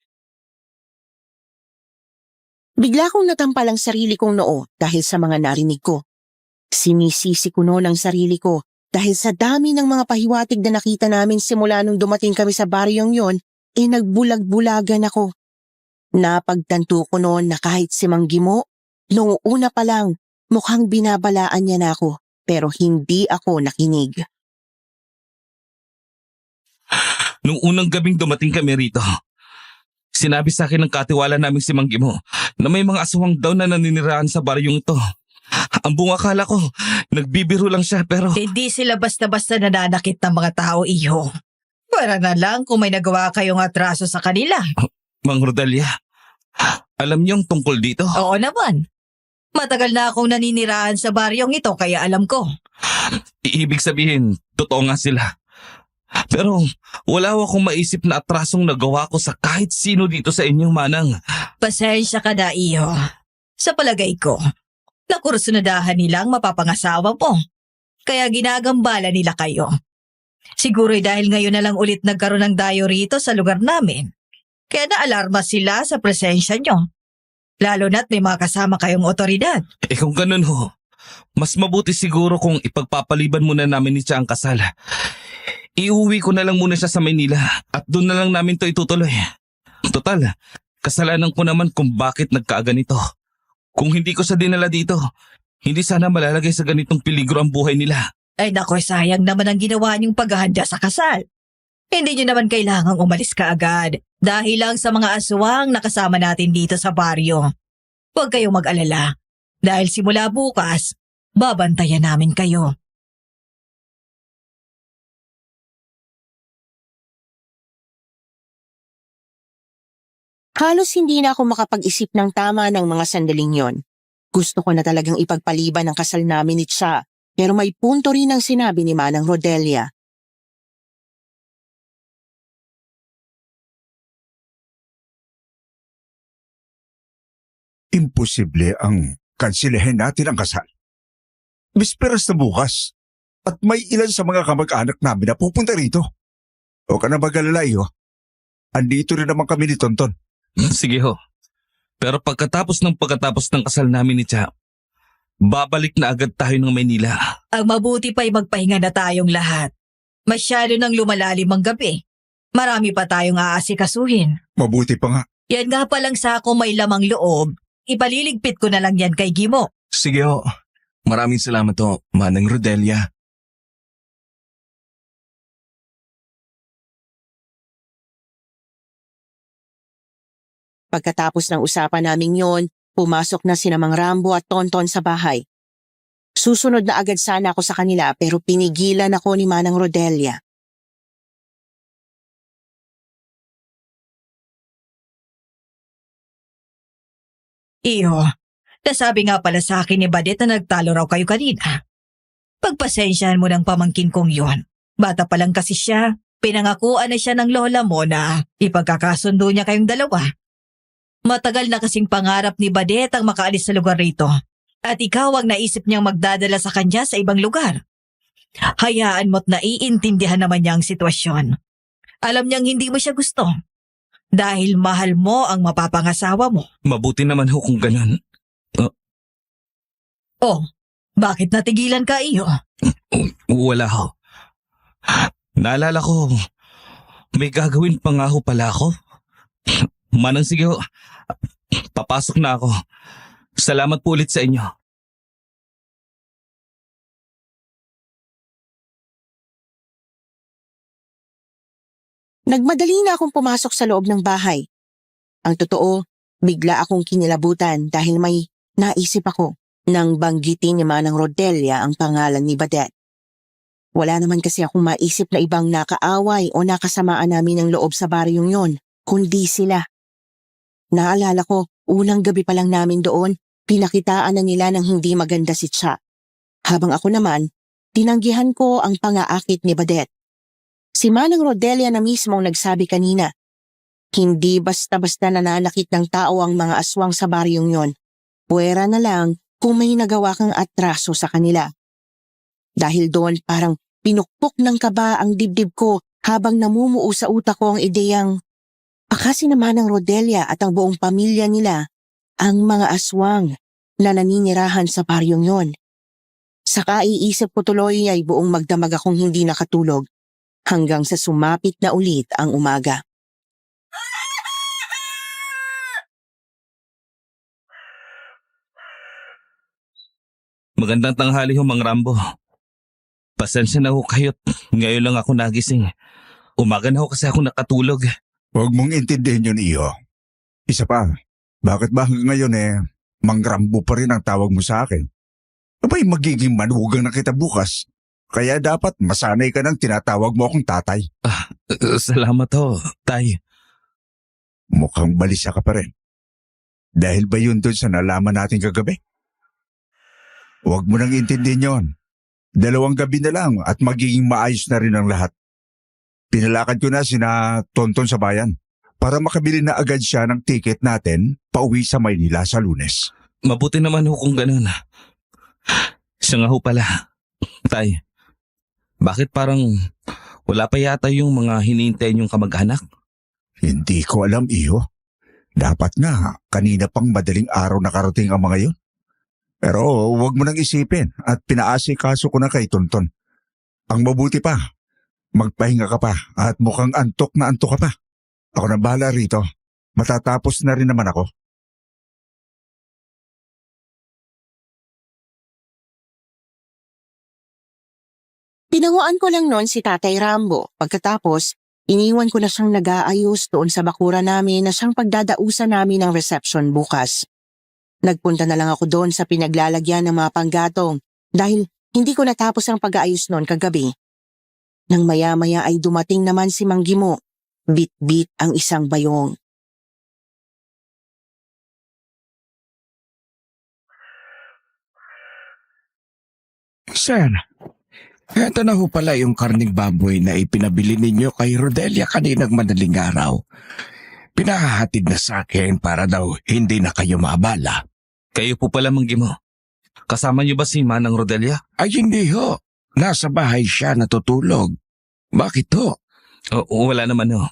Bigla kong natampal ang sarili kong noo dahil sa mga narinig ko. Sinisisi ko noon ang sarili ko dahil sa dami ng mga pahiwatig na nakita namin simula nung dumating kami sa baryong yon, nagbulag-bulagan ako. Napagtanto ko noon na kahit si Mang Gimo, noong una pa lang, mukhang binabalaan niya na ako, pero hindi ako nakinig. Nung unang gabing dumating kami rito, Sinabi sa akin ng katiwala naming si Mang Gimo na may mga aswang daw na naninirahan sa baryong ito. Ang buong akala ko, nagbibiro lang siya pero Hindi sila basta-basta nananakit ng mga tao, iho. Para na lang kung may nagawa kayong atraso sa kanila. Mang Rodelia, alam niyong tungkol dito? Oo naman. Matagal na akong naninirahan sa baryong ito kaya alam ko. Ibig sabihin, totoo nga sila. Pero wala akong maisip na atrasong nagawa ko sa kahit sino dito sa inyong manang. Pasensya ka na, iho. Sa palagay ko, nakursunadahan nilang mapapangasawa mo. Kaya ginagambala nila kayo. Siguro'y dahil ngayon na lang ulit nagkaroon ng dayo rito sa lugar namin. Kaya naalarma sila sa presensya nyo. Lalo na't may mga kasama kayong otoridad. Kung ganun ho, mas mabuti siguro kung ipagpapaliban muna namin ni Tia ang kasal. Iuwi ko na lang muna siya sa Maynila at doon na lang namin to itutuloy. Total, kasalanan ko naman kung bakit nagkaaganito. Kung hindi ko siya dinala dito, hindi sana malalagay sa ganitong peligro ang buhay nila. Ay naku, sayang naman ang ginawa niyong paghahanda sa kasal. Hindi niyo naman kailangang umalis ka agad dahil lang sa mga aswang na kasama natin dito sa baryo. Huwag kayong mag-alala dahil simula bukas, babantayan namin kayo. Halos hindi na ako makapag-isip ng tama ng mga sandaling yon. Gusto ko na talagang ipagpaliban ang kasal namin ni Tia, pero may punto rin ang sinabi ni Manang Rodelia. Imposible ang kansilehin natin ang kasal. Bisperas na bukas. At may ilan sa mga kamag-anak namin na pupunta rito. O ka na mag-alala, iho. Andito rin naman kami ni Tonton. Sige ho. Pero pagkatapos ng kasal namin ni Tia, babalik na agad tayo ng Maynila. Ang mabuti pa'y magpahinga na tayong lahat. Masyado nang lumalalim ang gabi. Marami pa tayong aasikasuhin. Mabuti pa nga. Yan nga palang sako may lamang loob. Ipaliligpit ko na lang yan kay Gimo. Sige ho. Maraming salamat ho, Manang Rodelia. Pagkatapos ng usapan namin yon, pumasok na sina Mang Rambo at Tonton sa bahay. Susunod na agad sana ako sa kanila pero pinigilan ako ni Manang Rodelia. Iyo, nasabi nga pala sa akin ni Badet na nagtalo raw kayo kanina. Pagpasensyahan mo ng pamangkin kong yon. Bata pa lang kasi siya. Pinangakuan na siya ng lola mo na ipagkakasundo niya kayong dalawa. Matagal na kasing pangarap ni Badet ang makaalis sa lugar rito. At ikaw ang naisip niyang magdadala sa kanya sa ibang lugar. Hayaan mo't naiintindihan naman niya ang sitwasyon. Alam niyang hindi mo siya gusto. Dahil mahal mo ang mapapangasawa mo. Mabuti naman ho kung ganun. Oh, bakit natigilan ka, iyo? Wala ho. Naalala ko, may gagawin pa nga ho pala ako. Manang sige ho, papasok na ako. Salamat po ulit sa inyo. Nagmadali na akong pumasok sa loob ng bahay. Ang totoo, bigla akong kinilabutan dahil may naisip ako nang banggitin ni Manang Rodelia ang pangalan ni Badet. Wala naman kasi akong maisip na ibang nakaaway o nakasamaan namin ng loob sa baryong yon, kundi sila. Naalala ko, unang gabi pa lang namin doon, pinakitaan na nila ng hindi maganda si Tia. Habang ako naman, tinanggihan ko ang pangaakit ni Badet. Si Manang Rodelia na mismo ang nagsabi kanina, hindi basta-basta nananakit ng tao ang mga aswang sa baryong yon. Puwera na lang kung may nagawa kang atraso sa kanila. Dahil doon parang pinukpok ng kaba ang dibdib ko habang namumuo sa utak ko ang ideyang baka si Manang Rodelia at ang buong pamilya nila ang mga aswang na naninirahan sa baryong yon. Sa kaiisip ko tuloy ay buong magdamag akong hindi nakatulog hanggang sa sumapit na ulit ang umaga. Magandang tanghali ho, Mang Rambo. Pasensya na ho kayo't ngayon lang ako nagising. Umaga na ho kasi ako nakatulog. Huwag mong intindihin yun, iyo. Isa pa, bakit ba hanggang ngayon mangrambo pa rin ang tawag mo sa akin? Abay, magiging manugang na kita bukas. Kaya dapat masanay ka ng tinatawag mo akong tatay. Salamat ho, tay. Mukhang balisa ka pa rin. Dahil ba yun doon sa nalaman natin kagabi? Huwag mo nang intindihin yon. 2 gabi na lang at magiging maayos na rin ang lahat. Pinalakad ko na sina Tonton sa bayan para makabili na agad siya ng ticket natin pauwi sa Maynila sa Lunes. Mabuti naman ho kung ganun. Siya nga ho pala. Tay, bakit parang wala pa yata yung mga hinihintay niyong kamag-anak? Hindi ko alam, iyo. Dapat nga, kanina pang madaling araw nakarating ang mga yun. Pero huwag mo nang isipin at pinaasikaso ko na kay Tonton. Ang mabuti pa, magpahinga ka pa at mukhang antok na antok ka pa. Ako na bahala rito. Matatapos na rin naman ako. Pinanguan ko lang noon si Tatay Rambo. Pagkatapos, iniwan ko na siyang nag-aayos doon sa bakura namin na siyang pagdadausan namin ng reception bukas. Nagpunta na lang ako doon sa pinaglalagyan ng mga panggatong dahil hindi ko natapos ang pag-aayos noon kagabi. Nang maya-maya ay dumating naman si Mang Gimo. Bit-bit ang isang bayong. Sir, eto na ho pala yung karning baboy na ipinabili ninyo kay Rodelia kaninang madaling araw. Pinahahatid na sa akin para daw hindi na kayo maabala. Kayo po pala, Mang Gimo. Kasama niyo ba si Manang Rodelia? Ay hindi ho, nasa bahay siya natutulog. Bakit ho? Wala naman ho.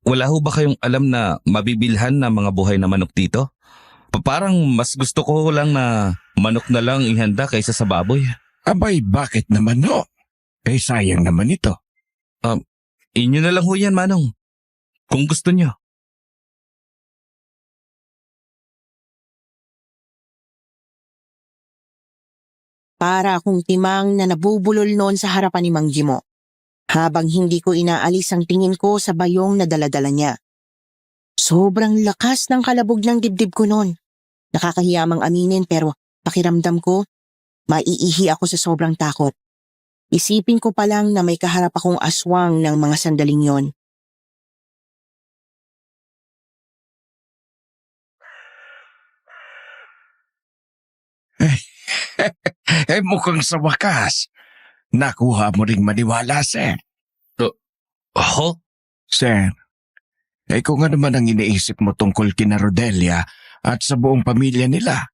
Wala ho ba kayong alam na mabibilhan na mga buhay na manok dito? Parang mas gusto ko lang na manok na lang ihanda kaysa sa baboy. Abay, bakit naman ho? Eh sayang naman ito. Inyo na lang ho yan, Manong. Kung gusto niyo. Para akong timang na nabubulol noon sa harapan ni Mang Gimo. Habang hindi ko inaalis ang tingin ko sa bayong na daladala niya. Sobrang lakas ng kalabog ng dibdib ko noon. Nakakahiyamang aminin pero pakiramdam ko, maiihi ako sa sobrang takot. Isipin ko pa lang na may kaharap akong aswang ng mga sandaling yon. Mukhang sa wakas. Nakuha mo ring maniwala, sir. Ho? Sir, kung ano man ang iniisip mo tungkol kina Rodelia at sa buong pamilya nila,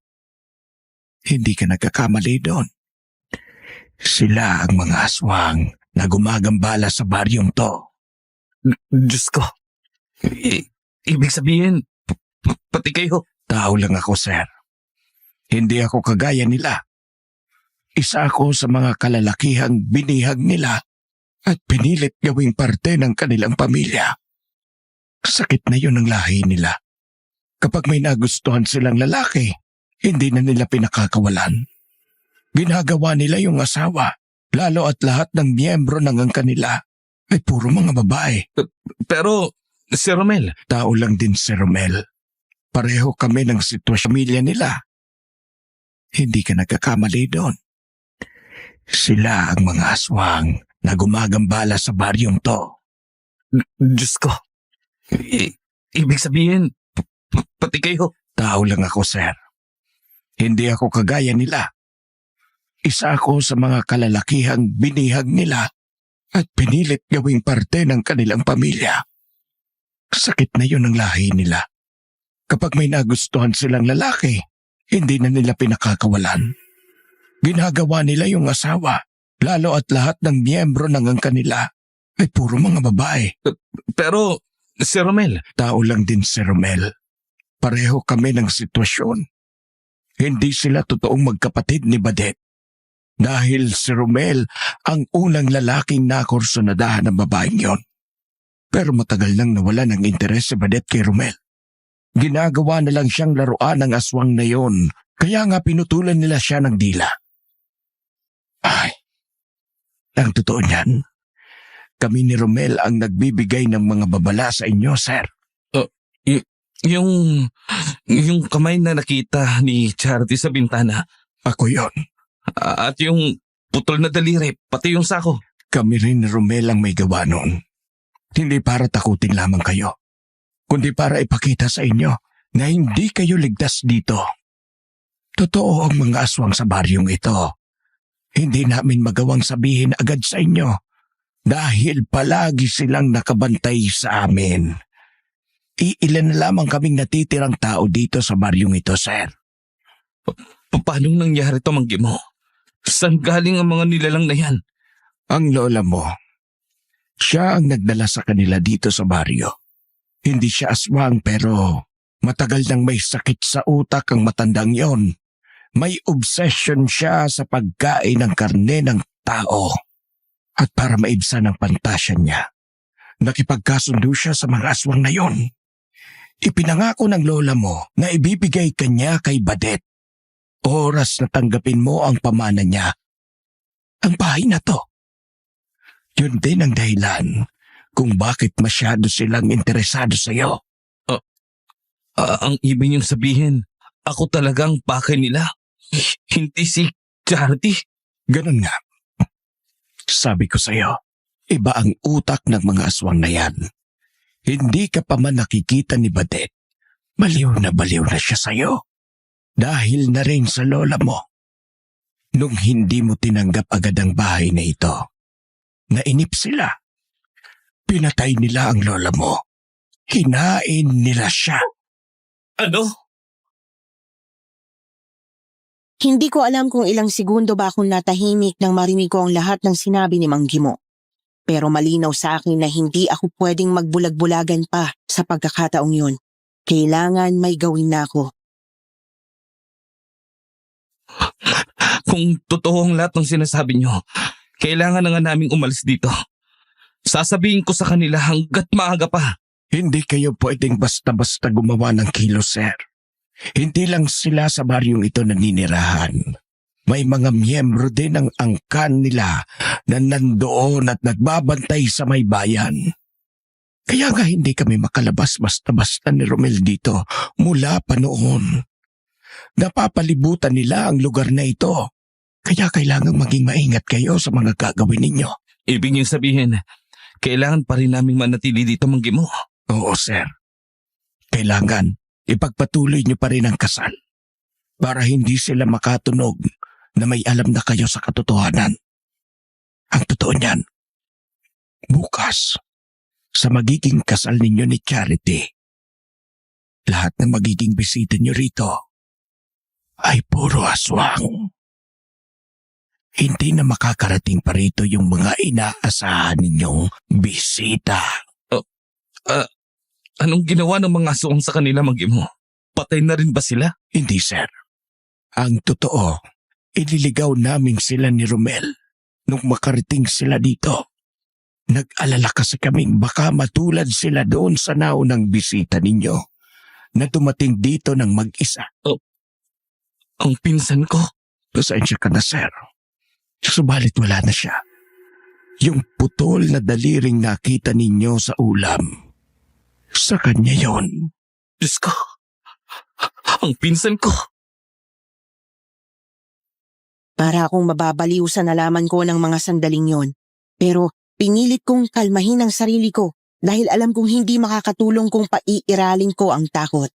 hindi ka nagkakamali doon. Sila ang mga aswang na gumagambala sa baryong to. Diyos ko. Ibig sabihin, pati kayo. Tao lang ako, sir. Hindi ako kagaya nila. Isa ako sa mga kalalakihang binihag nila at pinilit gawing parte ng kanilang pamilya. Sakit na yun ang lahi nila. Kapag may nagustuhan silang lalaki, hindi na nila pinakakawalan. Ginagawa nila yung asawa, lalo at lahat ng miyembro ng ang kanila ay puro mga babae. Pero, si Romel. Tao lang din si Romel. Pareho kami ng sitwasyon pamilya nila. Hindi ka nagkakamali doon. Sila ang mga aswang na gumagambala sa baryong to. Diyos ko. Ibig sabihin, pati kayo. Tao lang ako, sir. Hindi ako kagaya nila. Isa ako sa mga kalalakihang binihag nila at pinilit gawing parte ng kanilang pamilya. Sakit na yun ang lahi nila. Kapag may nagustuhan silang lalaki, hindi na nila pinakakawalan. Ginagawa nila yung asawa, lalo at lahat ng miyembro ng ang kanila ay puro mga babae. Pero, si Romel. Tao lang din si Romel. Pareho kami ng sitwasyon. Hindi sila totoong magkapatid ni Badet. Dahil si Romel ang unang lalaking nakursunadahan ng babaeng yon. Pero matagal nang nawala ng interes si Badet kay Romel. Ginagawa na lang siyang laruan ng aswang na yon, kaya nga pinutulan nila siya ng dila. Ay, ang totoo niyan, kami ni Romel ang nagbibigay ng mga babala sa inyo, sir. Yung kamay na nakita ni Charity sa bintana. Ako yon. At yung putol na daliri, pati yung sako. Kami rin ni Romel ang may gawa noon. Hindi para takutin lamang kayo, kundi para ipakita sa inyo na hindi kayo ligtas dito. Totoo ang mga aswang sa baryong ito. Hindi namin magawang sabihin agad sa inyo dahil palagi silang nakabantay sa amin. Iilan na lamang kaming natitirang tao dito sa baryong ito, sir. Paano nangyari to, Manggi mo? Saan galing ang mga nilalang na yan? Ang lola mo, siya ang nagdala sa kanila dito sa baryo. Hindi siya aswang pero matagal nang may sakit sa utak ang matandang yon. May obsession siya sa pagkain ng karne ng tao. At para maibsan ang pantasya niya, nakipagkasundo siya sa mga aswang na yon. Ipinangako ng lola mo na ibibigay kanya kay Badet. Oras na tanggapin mo ang pamana niya. Ang bahay na to. Yun din ang dahilan kung bakit masyado silang interesado sa iyo. Ang ibig niyong sabihin, ako talagang pakay nila. Hindi si Charity. Ganun nga. Sabi ko sa iyo, iba ang utak ng mga aswang na yan. Hindi ka pa man nakikita ni Badet. Baliw na siya sa iyo. Dahil na rin sa lola mo. Nung hindi mo tinanggap agad ang bahay na ito, nainip sila. Pinatay nila ang lola mo. Kinain nila siya. Ano? Hindi ko alam kung ilang segundo ba akong natahimik nang marinig ko ang lahat ng sinabi ni Manggi mo. Pero malinaw sa akin na hindi ako pwedeng magbulag-bulagan pa sa pagkakataong yun. Kailangan may gawin na ako. Kung totoo ang lahat ng sinasabi niyo, kailangan na nga naming umalis dito. Sasabihin ko sa kanila hanggat maaga pa. Hindi kayo pwedeng basta-basta gumawa ng kilos, sir. Hindi lang sila sa baryong ito naninirahan. May mga miyembro din ng angkan nila na nandoon at nagbabantay sa may bayan. Kaya nga hindi kami makalabas basta-basta ni Romel dito mula pa noon. Napapalibutan nila ang lugar na ito. Kaya kailangang maging maingat kayo sa mga gagawin ninyo. Ibig niyong sabihin, kailangan pa rin naming manatili dito, Manggi mo. Oo, sir. Kailangan ipagpatuloy niyo pa rin ang kasal para hindi sila makatunog na may alam na kayo sa katotohanan. Ang totoo niyan, bukas, sa magiging kasal ninyo ni Charity, lahat ng magiging bisita niyo rito ay puro aswang. Hindi na makakarating pa rito yung mga inaasahan ninyong bisita. Anong ginawa ng mga aswang sa kanila, Manggi mo? Patay na rin ba sila? Hindi, sir. Ang totoo, iniligaw namin sila ni Romel nung makarating sila dito. Nag-alala kasi kaming baka matulad sila doon sa naunang bisita ninyo na dumating dito ng mag-isa. Ang pinsan ko? Pasensya ka na, sir. Subalit wala na siya. Yung putol na daliring nakita ninyo sa ulam, sa kanya yon. Diyos ko, ang pinsan ko. Para akong mababaliw sa nalaman ko ng mga sandaling yon. Pero pinilit kong kalmahin ang sarili ko dahil alam kong hindi makakatulong kung paiiralin ko ang takot.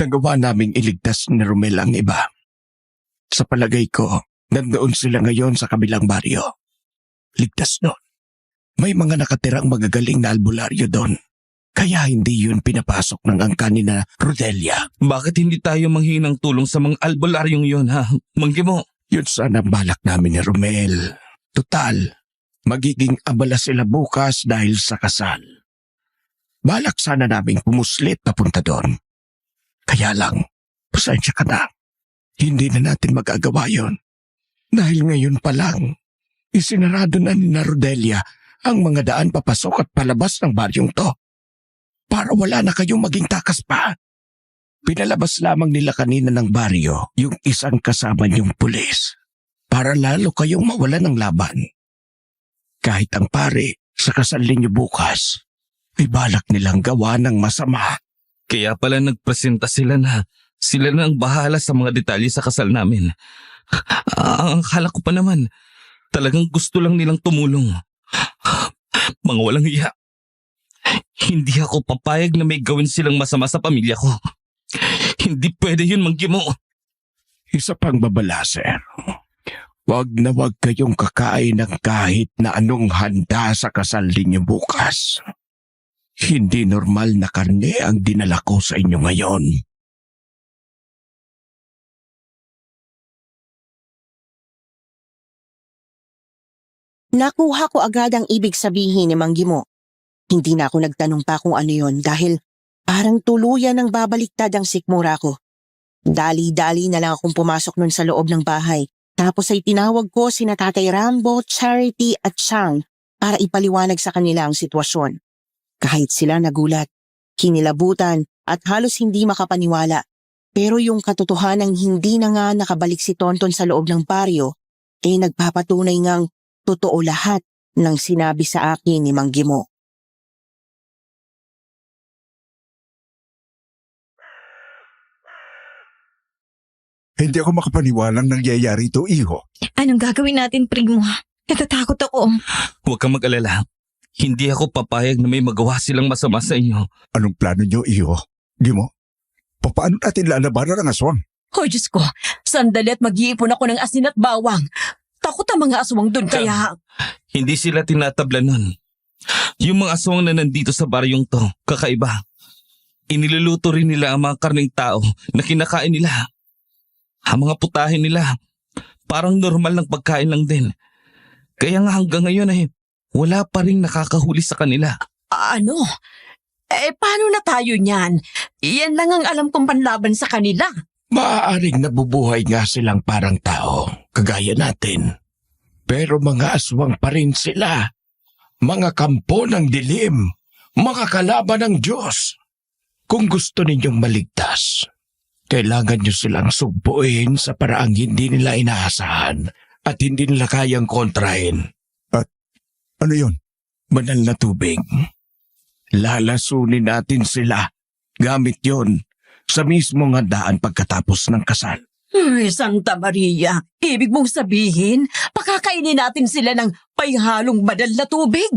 Nagawa naming iligtas ni Romel ang iba. Sa palagay ko, nandoon sila ngayon sa kabilang baryo. Ligtas doon. May mga nakatirang magagaling na albularyo doon. Kaya hindi yun pinapasok ng angkan ni na Rodelia. Bakit hindi tayo manghingi ng tulong sa mga albularyong yun, ha? Manggi mo. Yun sana ang balak namin ni Romel. Total, magiging abala sila bukas dahil sa kasal. Balak sana naming pumuslit papunta doon. Kaya lang, pasensya ka na. Hindi na natin magagawa yon. Dahil ngayon pa lang, isinarado na ni na Rodelia ang mga daan papasok at palabas ng baryong to. Para wala na kayong maging takas pa. Pinalabas lamang nila kanina ng baryo yung isang kasama niyong pulis. Para lalo kayong mawala ng laban. Kahit ang pare sa kasal ninyo bukas, May balak nilang gawa ng masama. Kaya pala nagpresenta sila na sila na ang bahala sa mga detalye sa kasal namin. Ang akala ko pa naman, talagang gusto lang nilang tumulong. Mga walang iya. Hindi ako papayag na may gawin silang masama sa pamilya ko. Hindi pwede yun, Mang Gimo. Isa pang babala, sir. Wag na wag kayong kakain ng kahit na anong handa sa kasal ninyo bukas. Hindi normal na karne ang dinala ko sa inyo ngayon. Nakuha ko agad ang ibig sabihin ni Mang Gimo. Hindi na ako nagtanong pa kung ano yon dahil parang tuluyan ng babaliktad ang sikmura ko. Dali-dali na lang akong pumasok nun sa loob ng bahay. Tapos ay tinawag ko sina Tatay Rambo, Charity at Chang para ipaliwanag sa kanila ang sitwasyon. Kahit sila nagulat, kinilabutan at halos hindi makapaniwala. Pero yung katotohanang hindi na nga nakabalik si Tonton sa loob ng baryo, nagpapatunay ngang totoo lahat ng sinabi sa akin ni Mang Gimo. Hindi ako makapaniwalang nangyayari ito, iho. Anong gagawin natin, Primo? Natatakot ako. Huwag kang mag-alala. Hindi ako papayag na may magawa silang masama sa inyo. Anong plano niyo, iho? Gimo, paano natin lalabanan ang aswang? Oh, Diyos ko, sandali at mag-iipon ako ng asin at bawang. Takot ang mga aswang dun, kaya... Hindi sila tinatabla nun. Yung mga aswang na nandito sa baryong to, kakaiba. Iniluluto rin nila ang mga karning tao na kinakain nila. Ang mga putahin nila, parang normal ng pagkain lang din. Kaya nga hanggang ngayon wala pa rin nakakahuli sa kanila. Ano? Paano na tayo niyan? Iyan lang ang alam kong panlaban sa kanila. Maaaring nabubuhay nga silang parang tao, kagaya natin. Pero mga aswang pa rin sila. Mga kampo ng dilim. Mga kalaban ng Diyos. Kung gusto ninyong maligtas, kailangan nyo silang sugpuin sa paraang hindi nila inaasahan at hindi nila kayang kontrahin. Ano yon? Banal na tubig. Lalasunin natin sila. Gamit yon sa mismong handaan pagkatapos ng kasal. Ay, Santa Maria, ibig mong sabihin, pakakainin natin sila ng paihalong badal na tubig?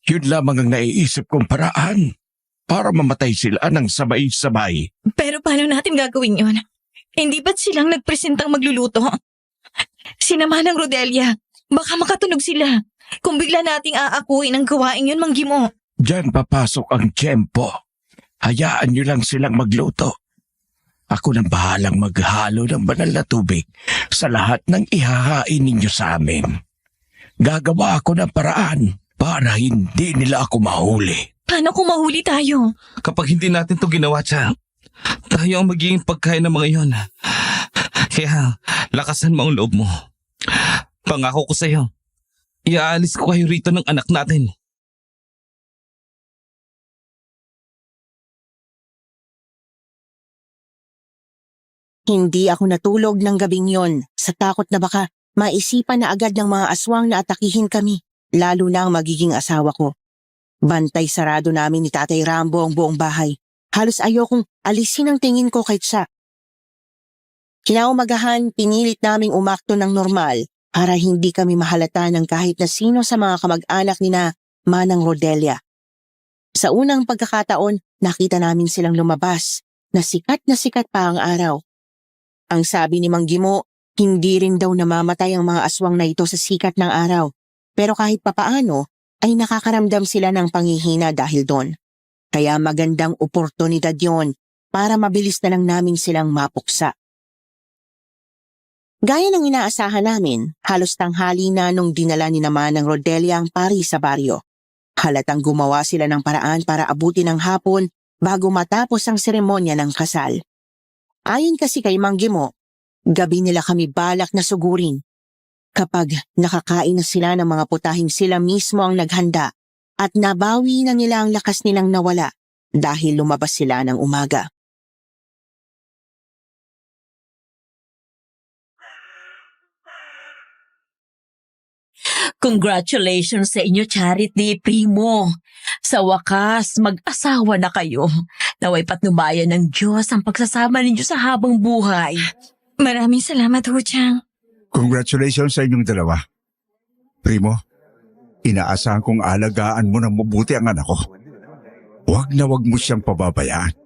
Yun lamang ang naiisip kong paraan para mamatay sila ng sabay-sabay. Pero paano natin gagawin yon? Hindi ba't silang nagpresentang magluluto? Sinama ng Rodelia. Baka makatunog sila. Kung bigla nating aakuin ang gawain yun, Mang Gimo. Diyan papasok ang tiyempo. Hayaan nyo lang silang magluto. Ako nang bahalang maghalo ng banal na tubig sa lahat ng ihahain ninyo sa amin. Gagawa ako ng paraan para hindi nila ako mahuli. Paano kung mahuli tayo? Kapag hindi natin to ginawa, Cha, tayo ang magiging pagkain ng mga iyon. Kaya, lakasan mo ang loob mo. Pangako ko sa'yo, iaalis ko kayo rito ng anak natin. Hindi ako natulog ng gabing yon sa takot na baka maisipan na agad ng mga aswang na atakihin kami, lalo na ang magiging asawa ko. Bantay sarado namin ni Tatay Rambo ang buong bahay. Halos ayokong alisin ang tingin ko kay Tsa. Kinaumagahan, pinilit naming umakto ng normal para hindi kami mahalata ng kahit na sino sa mga kamag-anak ni na Manang Rodelia. Sa unang pagkakataon, nakita namin silang lumabas na sikat pa ang araw. Ang sabi ni Mang Gimo, hindi rin daw namamatay ang mga aswang na ito sa sikat ng araw. Pero kahit papaano, ay nakakaramdam sila ng panghihina dahil doon. Kaya magandang oportunidad yon para mabilis na lang namin silang mapuksa. Gaya ng inaasahan namin, halos tanghali na nung dinala ni naman ng Rodelia ang pari sa baryo. Halatang gumawa sila ng paraan para abutin ang hapon bago matapos ang seremonya ng kasal. Ayon kasi kay Mang Gimo, gabi nila kami balak na sugurin. Kapag nakakain na sila ng mga putahing sila mismo ang naghanda at nabawi na nila ang lakas nilang nawala dahil lumabas sila ng umaga. Congratulations sa inyo, Charity, Primo. Sa wakas, mag-asawa na kayo. Naway patnubayan ng Diyos ang pagsasama ninyo sa habang buhay. Maraming salamat ho, Chang. Congratulations sa inyong dalawa. Primo, inaasahan kong alagaan mo ng mabuti ang anak ko. Huwag na huwag mo siyang pababayaan.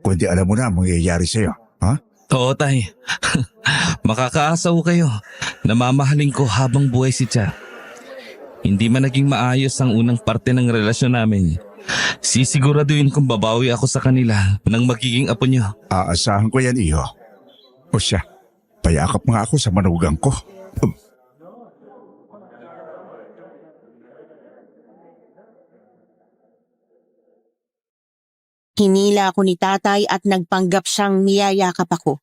Kundi alam mo na ang mangyayari sa'yo, ha? Oo, tay. Makakaasa ko kayo. Namamahalin ko habang buhay si Cha. Hindi man naging maayos ang unang parte ng relasyon namin. Sisiguraduhin kong babawi ako sa kanila nang magiging apo niyo. Aasahan ko yan, iho. O siya, payakap nga ako sa manugang ko. Hinila ako ni tatay at nagpanggap siyang niyayakap ako.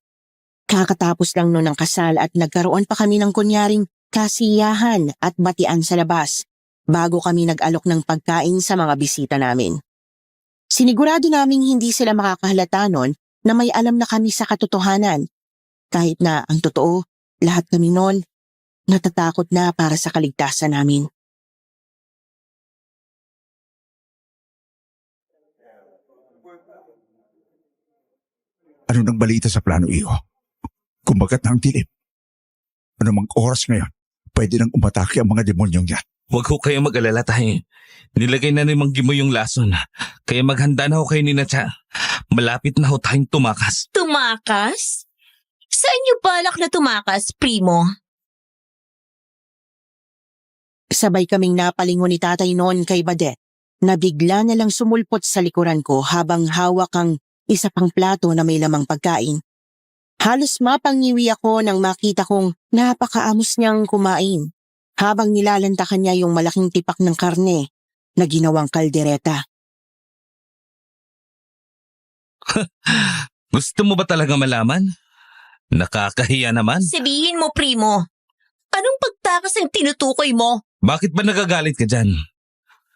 Kakatapos lang noon ng kasal at nagkaroon pa kami ng kunyaring kasiyahan at batian sa labas bago kami nag-alok ng pagkain sa mga bisita namin. Sinigurado naming hindi sila makakahalata noon na may alam na kami sa katotohanan. Kahit na ang totoo, lahat kami noon natatakot na para sa kaligtasan namin. Ano nang balita sa plano, iho? Kumagat na ang dilim. Anumang oras ngayon, pwede nang umatake ang mga demonyong yan. Huwag ho kayo mag-alala, tay. Nilagay na ni Mang Gimo yung lason. Kaya maghanda na ho kayo ni Cha. Malapit na ho tayong tumakas. Tumakas? Saan niyo balak na tumakas, Primo? Sabay kaming napalingon ni tatay noon kay Badet na bigla na lang sumulpot sa likuran ko habang hawak ang isa pang plato na may lamang pagkain. Halos mapangiwi ako nang makita kong napakaamos niyang kumain habang nilalantakan niya yung malaking tipak ng karne na ginawang kaldereta. Gusto mo ba talaga malaman? Nakakahiya naman. Sabihin mo, Primo. Anong pagtakas ang tinutukoy mo? Bakit ba nagagalit ka dyan?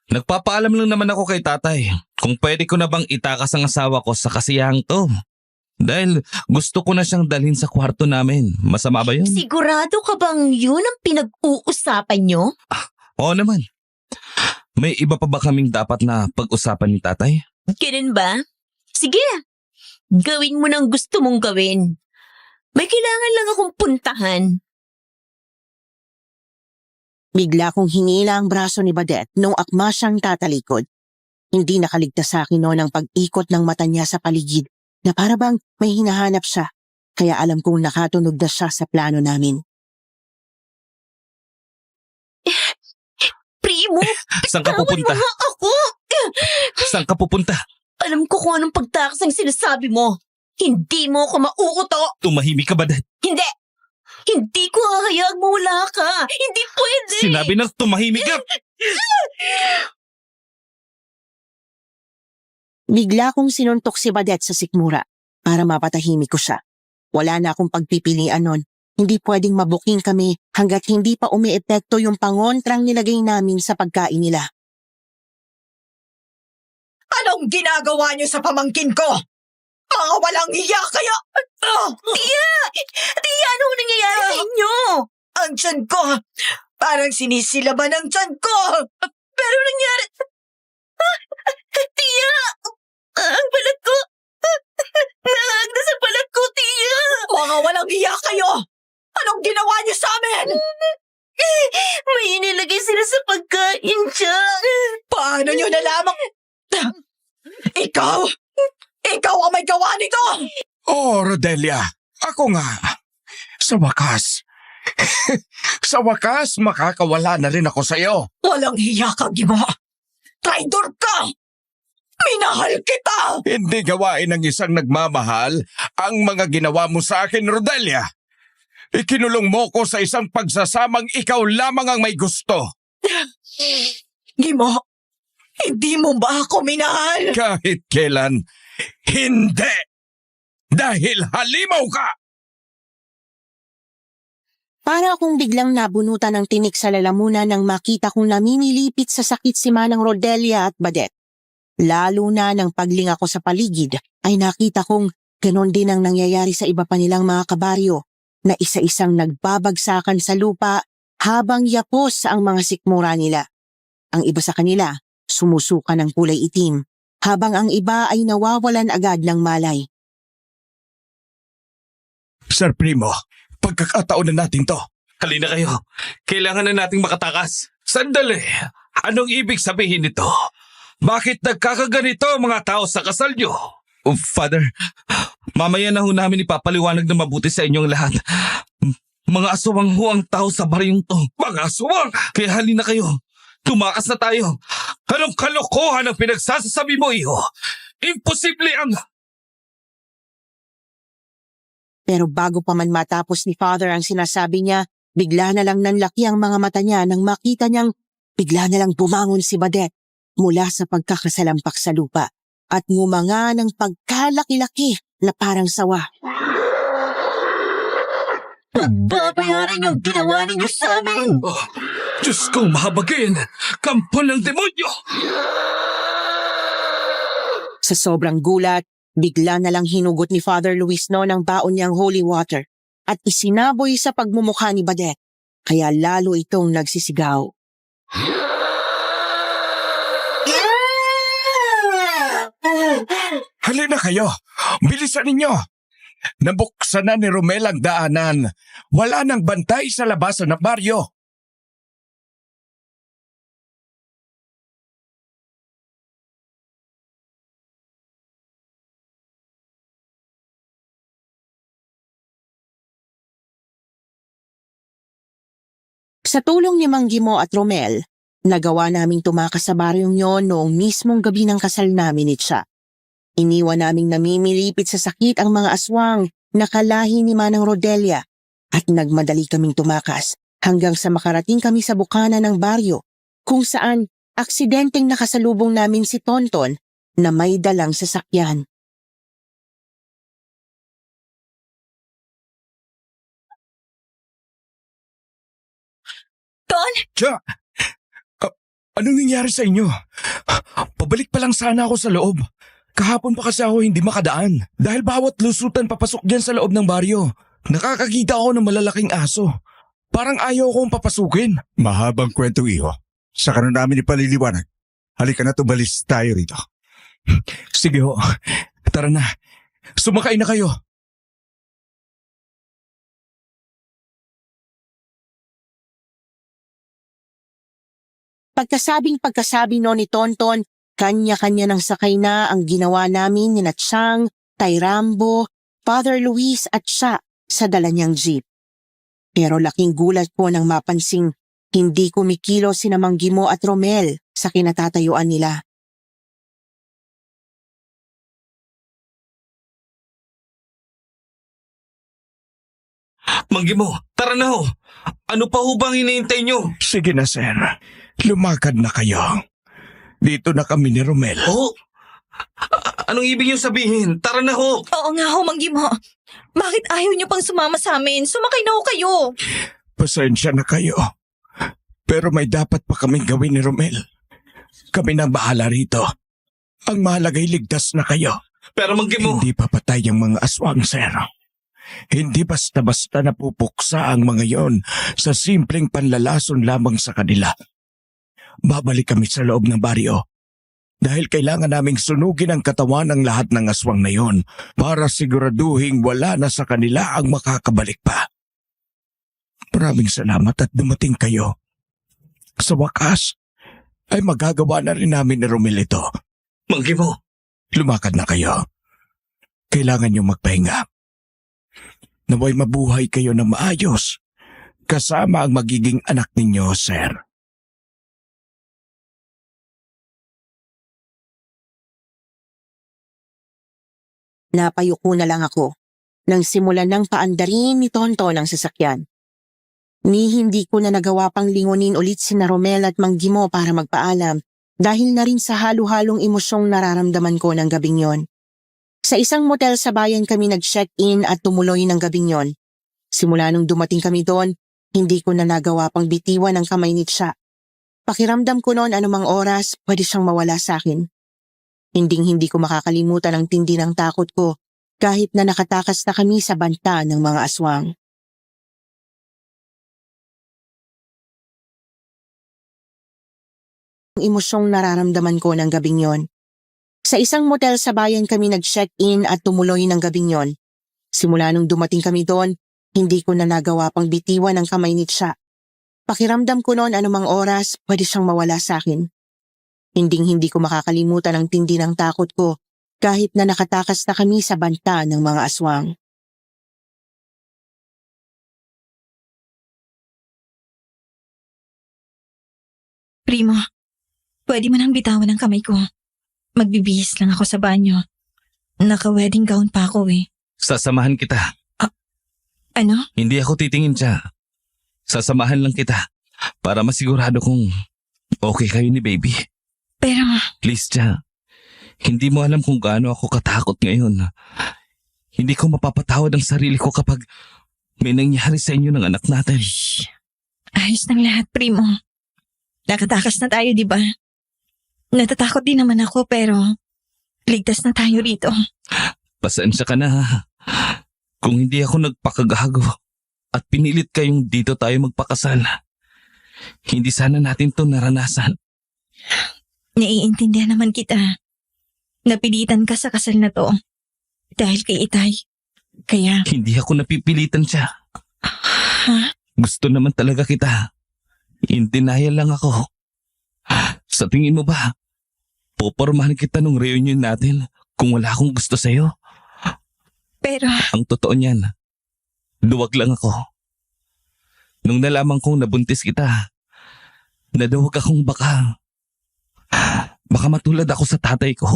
Nagpapaalam lang naman ako kay tatay kung pwede ko na bang itakas ang asawa ko sa kasiyahang to. Dahil gusto ko na siyang dalhin sa kwarto namin. Masama ba yun? Sigurado ka bang yun ang pinag-uusapan nyo? Oo naman. May iba pa ba kaming dapat na pag-usapan ni tatay? Ganun ba? Sige, gawin mo nang gusto mong gawin. May kailangan lang akong puntahan. Bigla kong hinila ang braso ni Badet nung akma siyang tatalikod. Hindi nakaligtas sa akin noon ang pag-ikot ng mata niya sa paligid na para bang may hinahanap siya, kaya alam kong nakatunog na siya sa plano namin. Primo, Saan ka tawad pupunta? mo nga ako! Saan ka pupunta? Alam ko kung anong pagtakas ang sinasabi mo. Hindi mo ako mauuto! Tumahimik ka ba, Dad? Hindi! Hindi ko hahayag mawala ka! Hindi pwede! Sinabi ng tumahimik ka! Bigla kong sinuntok si Badet sa sikmura para mapatahimik ko siya. Wala na akong pagpipilian nun. Hindi pwedeng mabuking kami hanggat hindi pa umiepekto yung pangontrang nilagay namin sa pagkain nila. Anong ginagawa niyo sa pamangkin ko? Mga walang hiya kayo! Tia! Tia, ano nangyayari sa inyo? Ang tiyan ko! Parang sinisilaban ang tiyan ko! Pero nangyari... Tia! Ang balat ko! Nahagda sa balat ko, Tia! Mga walang hiya kayo! Anong ginawa niyo sa amin? May inilagay sila sa pagkain siya. Paano niyo nalaman? Ikaw? Ikaw ang may gawa nito! Oh, Rodelia, ako nga. Sa wakas. Sa wakas, makakawala na rin ako sa'yo. Walang hiya ka, Gimo! Traidor ka! Minahal kita! Hindi gawain ng isang nagmamahal ang mga ginawa mo sa akin, Rodelia. Ikinulong mo ko sa isang pagsasamang ikaw lamang ang may gusto. Gimo, hindi mo ba ako minahal? Kahit kailan, hindi! Dahil halimaw ka! Para akong biglang nabunutan ng tinik sa lalamunan nang makita kong naminilipit sa sakit si Manang Rodelia at Badet. Lalo na nang paglinga ko sa paligid ay nakita kong ganon din ang nangyayari sa iba pa nilang mga kabaryo na isa-isang nagbabagsakan sa lupa habang yapos ang mga sikmura nila. Ang iba sa kanila, sumusuka ng kulay itim, habang ang iba ay nawawalan agad ng malay. Sir Primo, pagkakataon na natin to. Halina kayo. Kailangan na nating makatakas. Sandali. Anong ibig sabihin nito? Bakit nagkakaganito ang mga tao sa kasal nyo? Father, mamaya na ho namin ipapaliwanag na mabuti sa inyong lahat. Mga aswang ho ang tao sa baryong to. Mga aswang! Kaya halina kayo. Tumakas na tayo. Anong kalokohan ang pinagsasasabi mo, iho? Imposible ang... Pero bago pa man matapos ni Father ang sinasabi niya, bigla na lang nanlaki ang mga mata niya nang makita niyang bigla na lang bumangon si Badet mula sa pagkakasalampak sa lupa at ngumanga ng pagkalaki-laki na parang sawa. Pagbabayaran yung ginawa ninyo sa amin! Oh, Diyos kong mahabagin! Kampo ng demonyo! Sa sobrang gulat, bigla na lang hinugot ni Father Luis no ng baon niyang holy water at isinaboy sa pagmumukha ni Badet, kaya lalo itong nagsisigaw. Halina kayo! Bilisan ninyo! Nabuksan na ni Romel ang daanan. Wala nang bantay sa labasan ng baryo. Sa tulong ni Mang Gimo at Romel, nagawa naming tumakas sa baryong yon noong mismong gabi ng kasal namin ni Cha. Iniwan naming namimilipit sa sakit ang mga aswang na kalahi ni Manang Rodelia at nagmadali kaming tumakas hanggang sa makarating kami sa bukana ng baryo kung saan aksidenteng nakasalubong namin si Tonton na may dalang sasakyan. Ton! Cha! Anong nangyari sa inyo? Pabalik pa lang sana ako sa loob. Kahapon pa kasi ako hindi makadaan dahil bawat lusutan papasok dyan sa loob ng baryo. Nakakakita ako ng malalaking aso. Parang ayaw akong papasukin. Mahabang kwento, iho. Saka na namin ipaliliwanag. Halika na, tumalis tayo rito. Sige ho, tara na. Sumakay na kayo. Pagkasabi no ni Tonton, kanya-kanya ng sakay na ang ginawa namin ni Chang, Tay Rambo, Father Luis at siya sa dala niyang jeep. Pero laking gulat ko nang mapansing hindi kumikilo sina Mang Gimo at Romel sa kinatatayuan nila. Manggimo, tara na ho. Ano pa ho bang hinihintay nyo? Sige na, sir. Lumakad na kayo. Dito na kami ni Romel. Oh? Anong ibig nyo sabihin? Tara na ho. Oo nga ho, Mang Gimo. Bakit ayaw niyo pang sumama sa amin? Sumakay na ho kayo. Pasensya na kayo. Pero may dapat pa kaming gawin ni Romel. Kami na bahala rito. Ang mahalagay ligtas na kayo. Pero Manggimo... Hindi papatay ang mga aswang, sir. Hindi basta-basta napupuksa ang mga yon sa simpleng panlalason lamang sa kanila. Babalik kami sa loob ng baryo dahil kailangan naming sunugin ang katawan ng lahat ng aswang na yon para siguraduhin wala na sa kanila ang makakabalik pa. Maraming salamat at dumating kayo. Sa wakas, ay magagawa na rin namin ni Romel ito. Manggimo, Lumakad na kayo. Kailangan niyong magpahinga. Naway mabuhay kayo ng maayos kasama ang magiging anak ninyo, sir. Napayuko na lang ako nang simulan ng paandarin ni Tonton ang sasakyan. Ni hindi ko na nagawa pang lingunin ulit sina Romel at Mang Gimo para magpaalam dahil na rin sa halo-halong emosyong nararamdaman ko ng gabing yon. Sa isang motel sa bayan kami nag-check-in at tumuloy ng gabing yon. Simula nung dumating kami doon, hindi ko na nagawa pang bitiwan ang kamay ni Cha. Pakiramdam ko noon anumang oras, pwede siyang mawala sa akin. Hinding-hindi ko makakalimutan ang tindi ng takot ko kahit na nakatakas na kami sa banta ng mga aswang. emosyong nararamdaman ko ng gabing yon. Sa isang motel sa bayan kami nag-check-in at tumuloy ng gabing yon. Simula nung dumating kami doon, hindi ko na nagawa pang bitiwan ang kamay ni Cha. Pakiramdam ko noon anumang oras, pwede siyang mawala sa akin. Hindi ko makakalimutan ang tindi ng takot ko kahit na nakatakas na kami sa banta ng mga aswang. Primo, pwede mo nang bitawan ang kamay ko. Magbibihis lang ako sa banyo. Naka-wedding gown pa ako eh. Sasamahan kita. Ano? Hindi ako titingin siya. Sasamahan lang kita para masigurado kung okay kayo ni baby. Pero, Please, siya. Hindi mo alam kung gaano ako katakot ngayon. Hindi ko mapapatawad ang sarili ko kapag may nangyari sa inyo ng anak natin. shh. Ayos ng lahat, Primo. Nakatakas na tayo, di ba? Natatakot din naman ako pero ligtas na tayo rito. Pasensya ka na ha. Kung hindi ako nagpakagago at pinilit kayong dito tayo magpakasal, hindi sana natin to naranasan. Naiintindihan naman kita. Napilitan ka sa kasal na to dahil kay Itay. Kaya, Hindi ako napipilitan siya. ha? Gusto naman talaga kita. In denial lang ako. Sa tingin mo ba, popormahan kita nung reunion natin kung wala akong gusto sa'yo? Pero, Ang totoo niyan, duwag lang ako. Nung nalaman kong nabuntis kita, naduwag akong baka matulad ako sa tatay ko.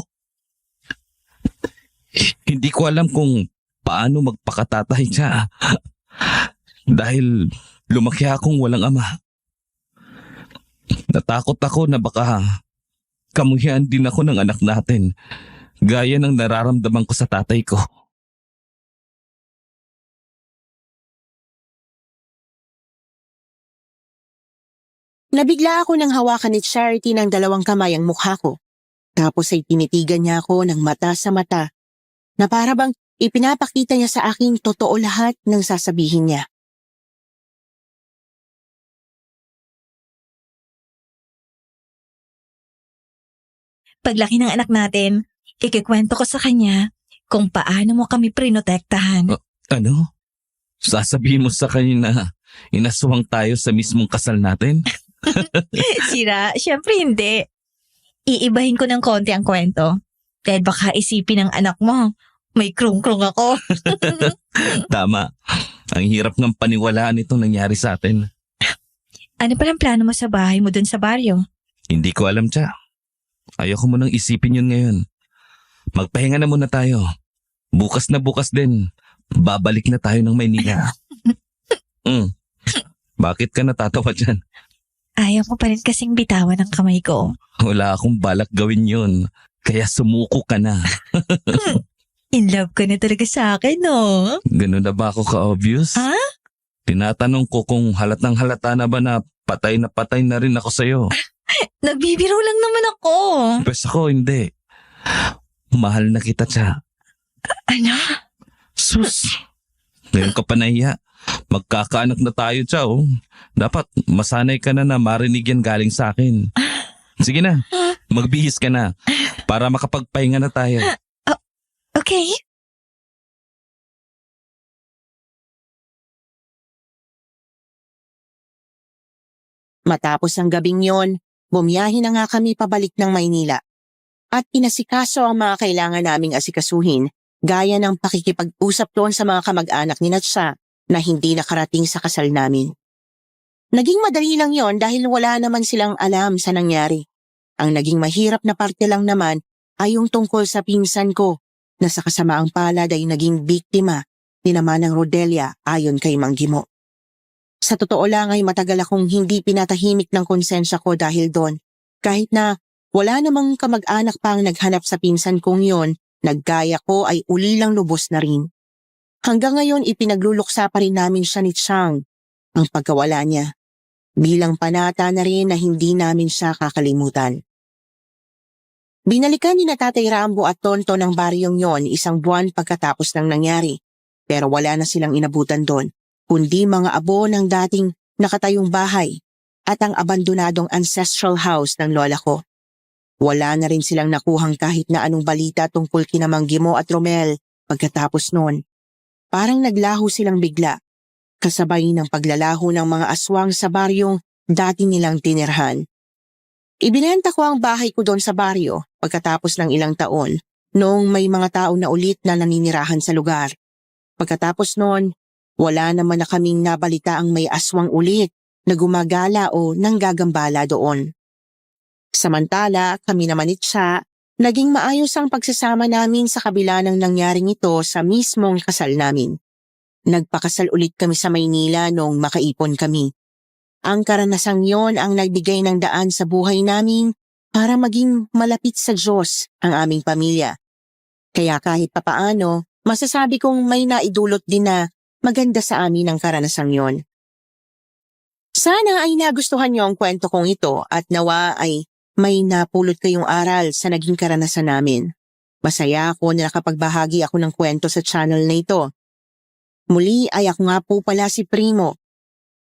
Hindi ko alam kung paano magpakatatay siya. Dahil lumaki akong walang ama. Natakot ako na baka kamuhian din ako ng anak natin, gaya ng nararamdaman ko sa tatay ko. Nabigla ako nang hawakan ni Charity ng dalawang kamay ang mukha ko. Tapos ay tinitigan niya ako ng mata sa mata na para bang ipinapakita niya sa akin totoo lahat ng sasabihin niya. paglaki ng anak natin, ikikwento ko sa kanya kung paano mo kami prinotektahan. Ano? Sasabihin mo sa kanya na inaswang tayo sa mismong kasal natin? Sira, syempre hindi. Iibahin ko ng konti ang kwento. Dahil baka isipin ng anak mo, may krung-krung ako. Tama. Ang hirap ng paniwalaan itong nangyari sa atin. Ano palang plano mo sa bahay mo dun sa baryo? Hindi ko alam, Cha. Ayoko mo nang isipin yun ngayon. Magpahinga na muna tayo. Bukas na bukas din. Babalik na tayo ng Maynila. Bakit ka natatawa dyan? Ayaw ko pa rin kasing bitawan ang kamay ko. Wala akong balak gawin yun. Kaya sumuko ka na. In love ka na talaga sa akin, no? Ganun na ba ako ka-obvious? Ah? Tinatanong ko kung halatang halata na ba na patay na rin ako sa'yo. Nagbibiro lang naman ako. Pwes ako, hindi. Mahal na kita, Cha. Ano? Sus! Ngayon ka pa nahiya. Magkakaanak na tayo, Cha. Oh. Dapat masanay ka na marinig yan galing sa akin. Sige na, magbihis ka na para makapagpahinga na tayo. Okay. Matapos ang gabing yon, bumiyahe na nga kami pabalik ng Maynila. At inasikaso ang mga kailangan naming asikasuhin, gaya ng pakikipag-usap doon sa mga kamag-anak ni Natsa na hindi nakarating sa kasal namin. Naging madali lang yon dahil wala naman silang alam sa nangyari. Ang naging mahirap na parte lang naman ay yung tungkol sa pinsan ko na sa kasamaang palad ay naging biktima ni naman ng Rodelia ayon kay Mang Gimo. Sa totoo lang ay matagal akong hindi pinatahimik ng konsensya ko dahil doon. Kahit na wala namang kamag-anak pang naghanap sa pinsan kong yon, naggaya ko ay ulilang lubos na rin. Hanggang ngayon ipinagluluksa pa rin namin siya ni Chang, ang pagkawala niya. Bilang panata na rin na hindi namin siya kakalimutan. Binalikan ni na Tatay Rambo at Tonto ng baryong yon 1 buwan pagkatapos ng nangyari, pero wala na silang inabutan doon, kundi mga abo ng dating nakatayong bahay at ang abandonadong ancestral house ng lola ko. Wala na rin silang nakuhang kahit na anong balita tungkol kina Mang Gimo at Romel pagkatapos noon. Parang naglaho silang bigla, kasabay ng paglalaho ng mga aswang sa baryong dati nilang tinirhan. Ibinenta ko ang bahay ko doon sa baryo pagkatapos ng ilang taon noong may mga tao na ulit na naninirahan sa lugar. Pagkatapos noon, wala naman na kaming nabalita ang may aswang ulit na gumagala o nanggagambala doon. Samantala, kami naman ni Cha, naging maayos ang pagsasama namin sa kabila ng nangyaring ito sa mismong kasal namin. Nagpakasal ulit kami sa Maynila noong makaipon kami. Ang karanasang yon ang nagbigay ng daan sa buhay namin para maging malapit sa Diyos ang aming pamilya. Kaya kahit papaano, masasabi kong may naidulot din na maganda sa amin ang karanasang yon. Sana ay nagustuhan niyo ang kwento kong ito at nawa ay may napulot kayong aral sa naging karanasan namin. Masaya ako na nakapagbahagi ako ng kwento sa channel na ito. Muli ay ako nga po pala si Primo.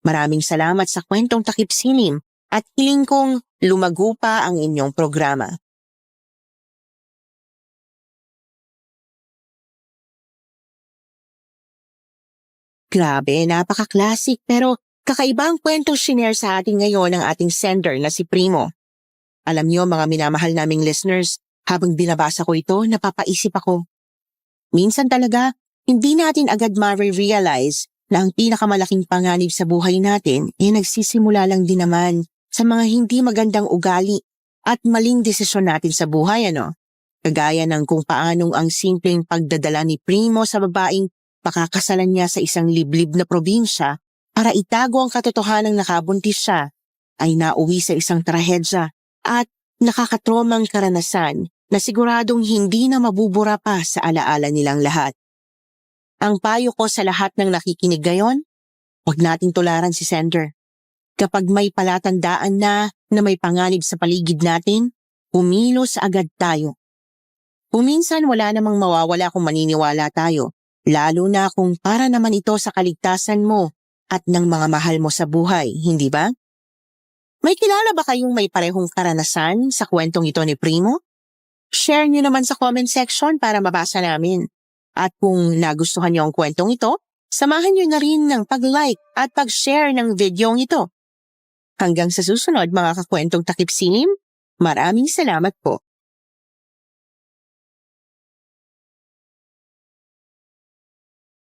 Maraming salamat sa kwentong takip silim at hiling kong lumago pa ang inyong programa. Grabe, napaka-classic pero kakaiba ang kwentong shinare sa atin ngayon ng ating sender na si Primo. Alam niyo mga minamahal naming listeners, habang binabasa ko ito, napapaisip ako. Minsan talaga, hindi natin agad ma-realize na ang pinakamalaking panganib sa buhay natin ay nagsisimula lang din naman sa mga hindi magandang ugali at maling desisyon natin sa buhay, ano? Kagaya ng kung paanong ang simpleng pagdadala ni Primo sa babaeng pakakasalan niya sa isang liblib na probinsya para itago ang katotohanang nakabuntis siya ay nauwi sa isang trahedya at nakakatromang karanasan na siguradong hindi na mabubura pa sa alaala nilang lahat. Ang payo ko sa lahat ng nakikinig ngayon, huwag nating tularan si sender. Kapag may palatandaan na may panganib sa paligid natin, humilos agad tayo. Kuminsan wala namang mawawala kung maniniwala tayo, lalo na kung para naman ito sa kaligtasan mo at ng mga mahal mo sa buhay, hindi ba? May kilala ba kayong may parehong karanasan sa kwentong ito ni Primo? Share niyo naman sa comment section para mabasa namin. At kung nagustuhan niyo ang kwentong ito, samahan niyo na rin ng pag-like at pag-share ng videong ito. Hanggang sa susunod mga kakwentong takip silim, maraming salamat po.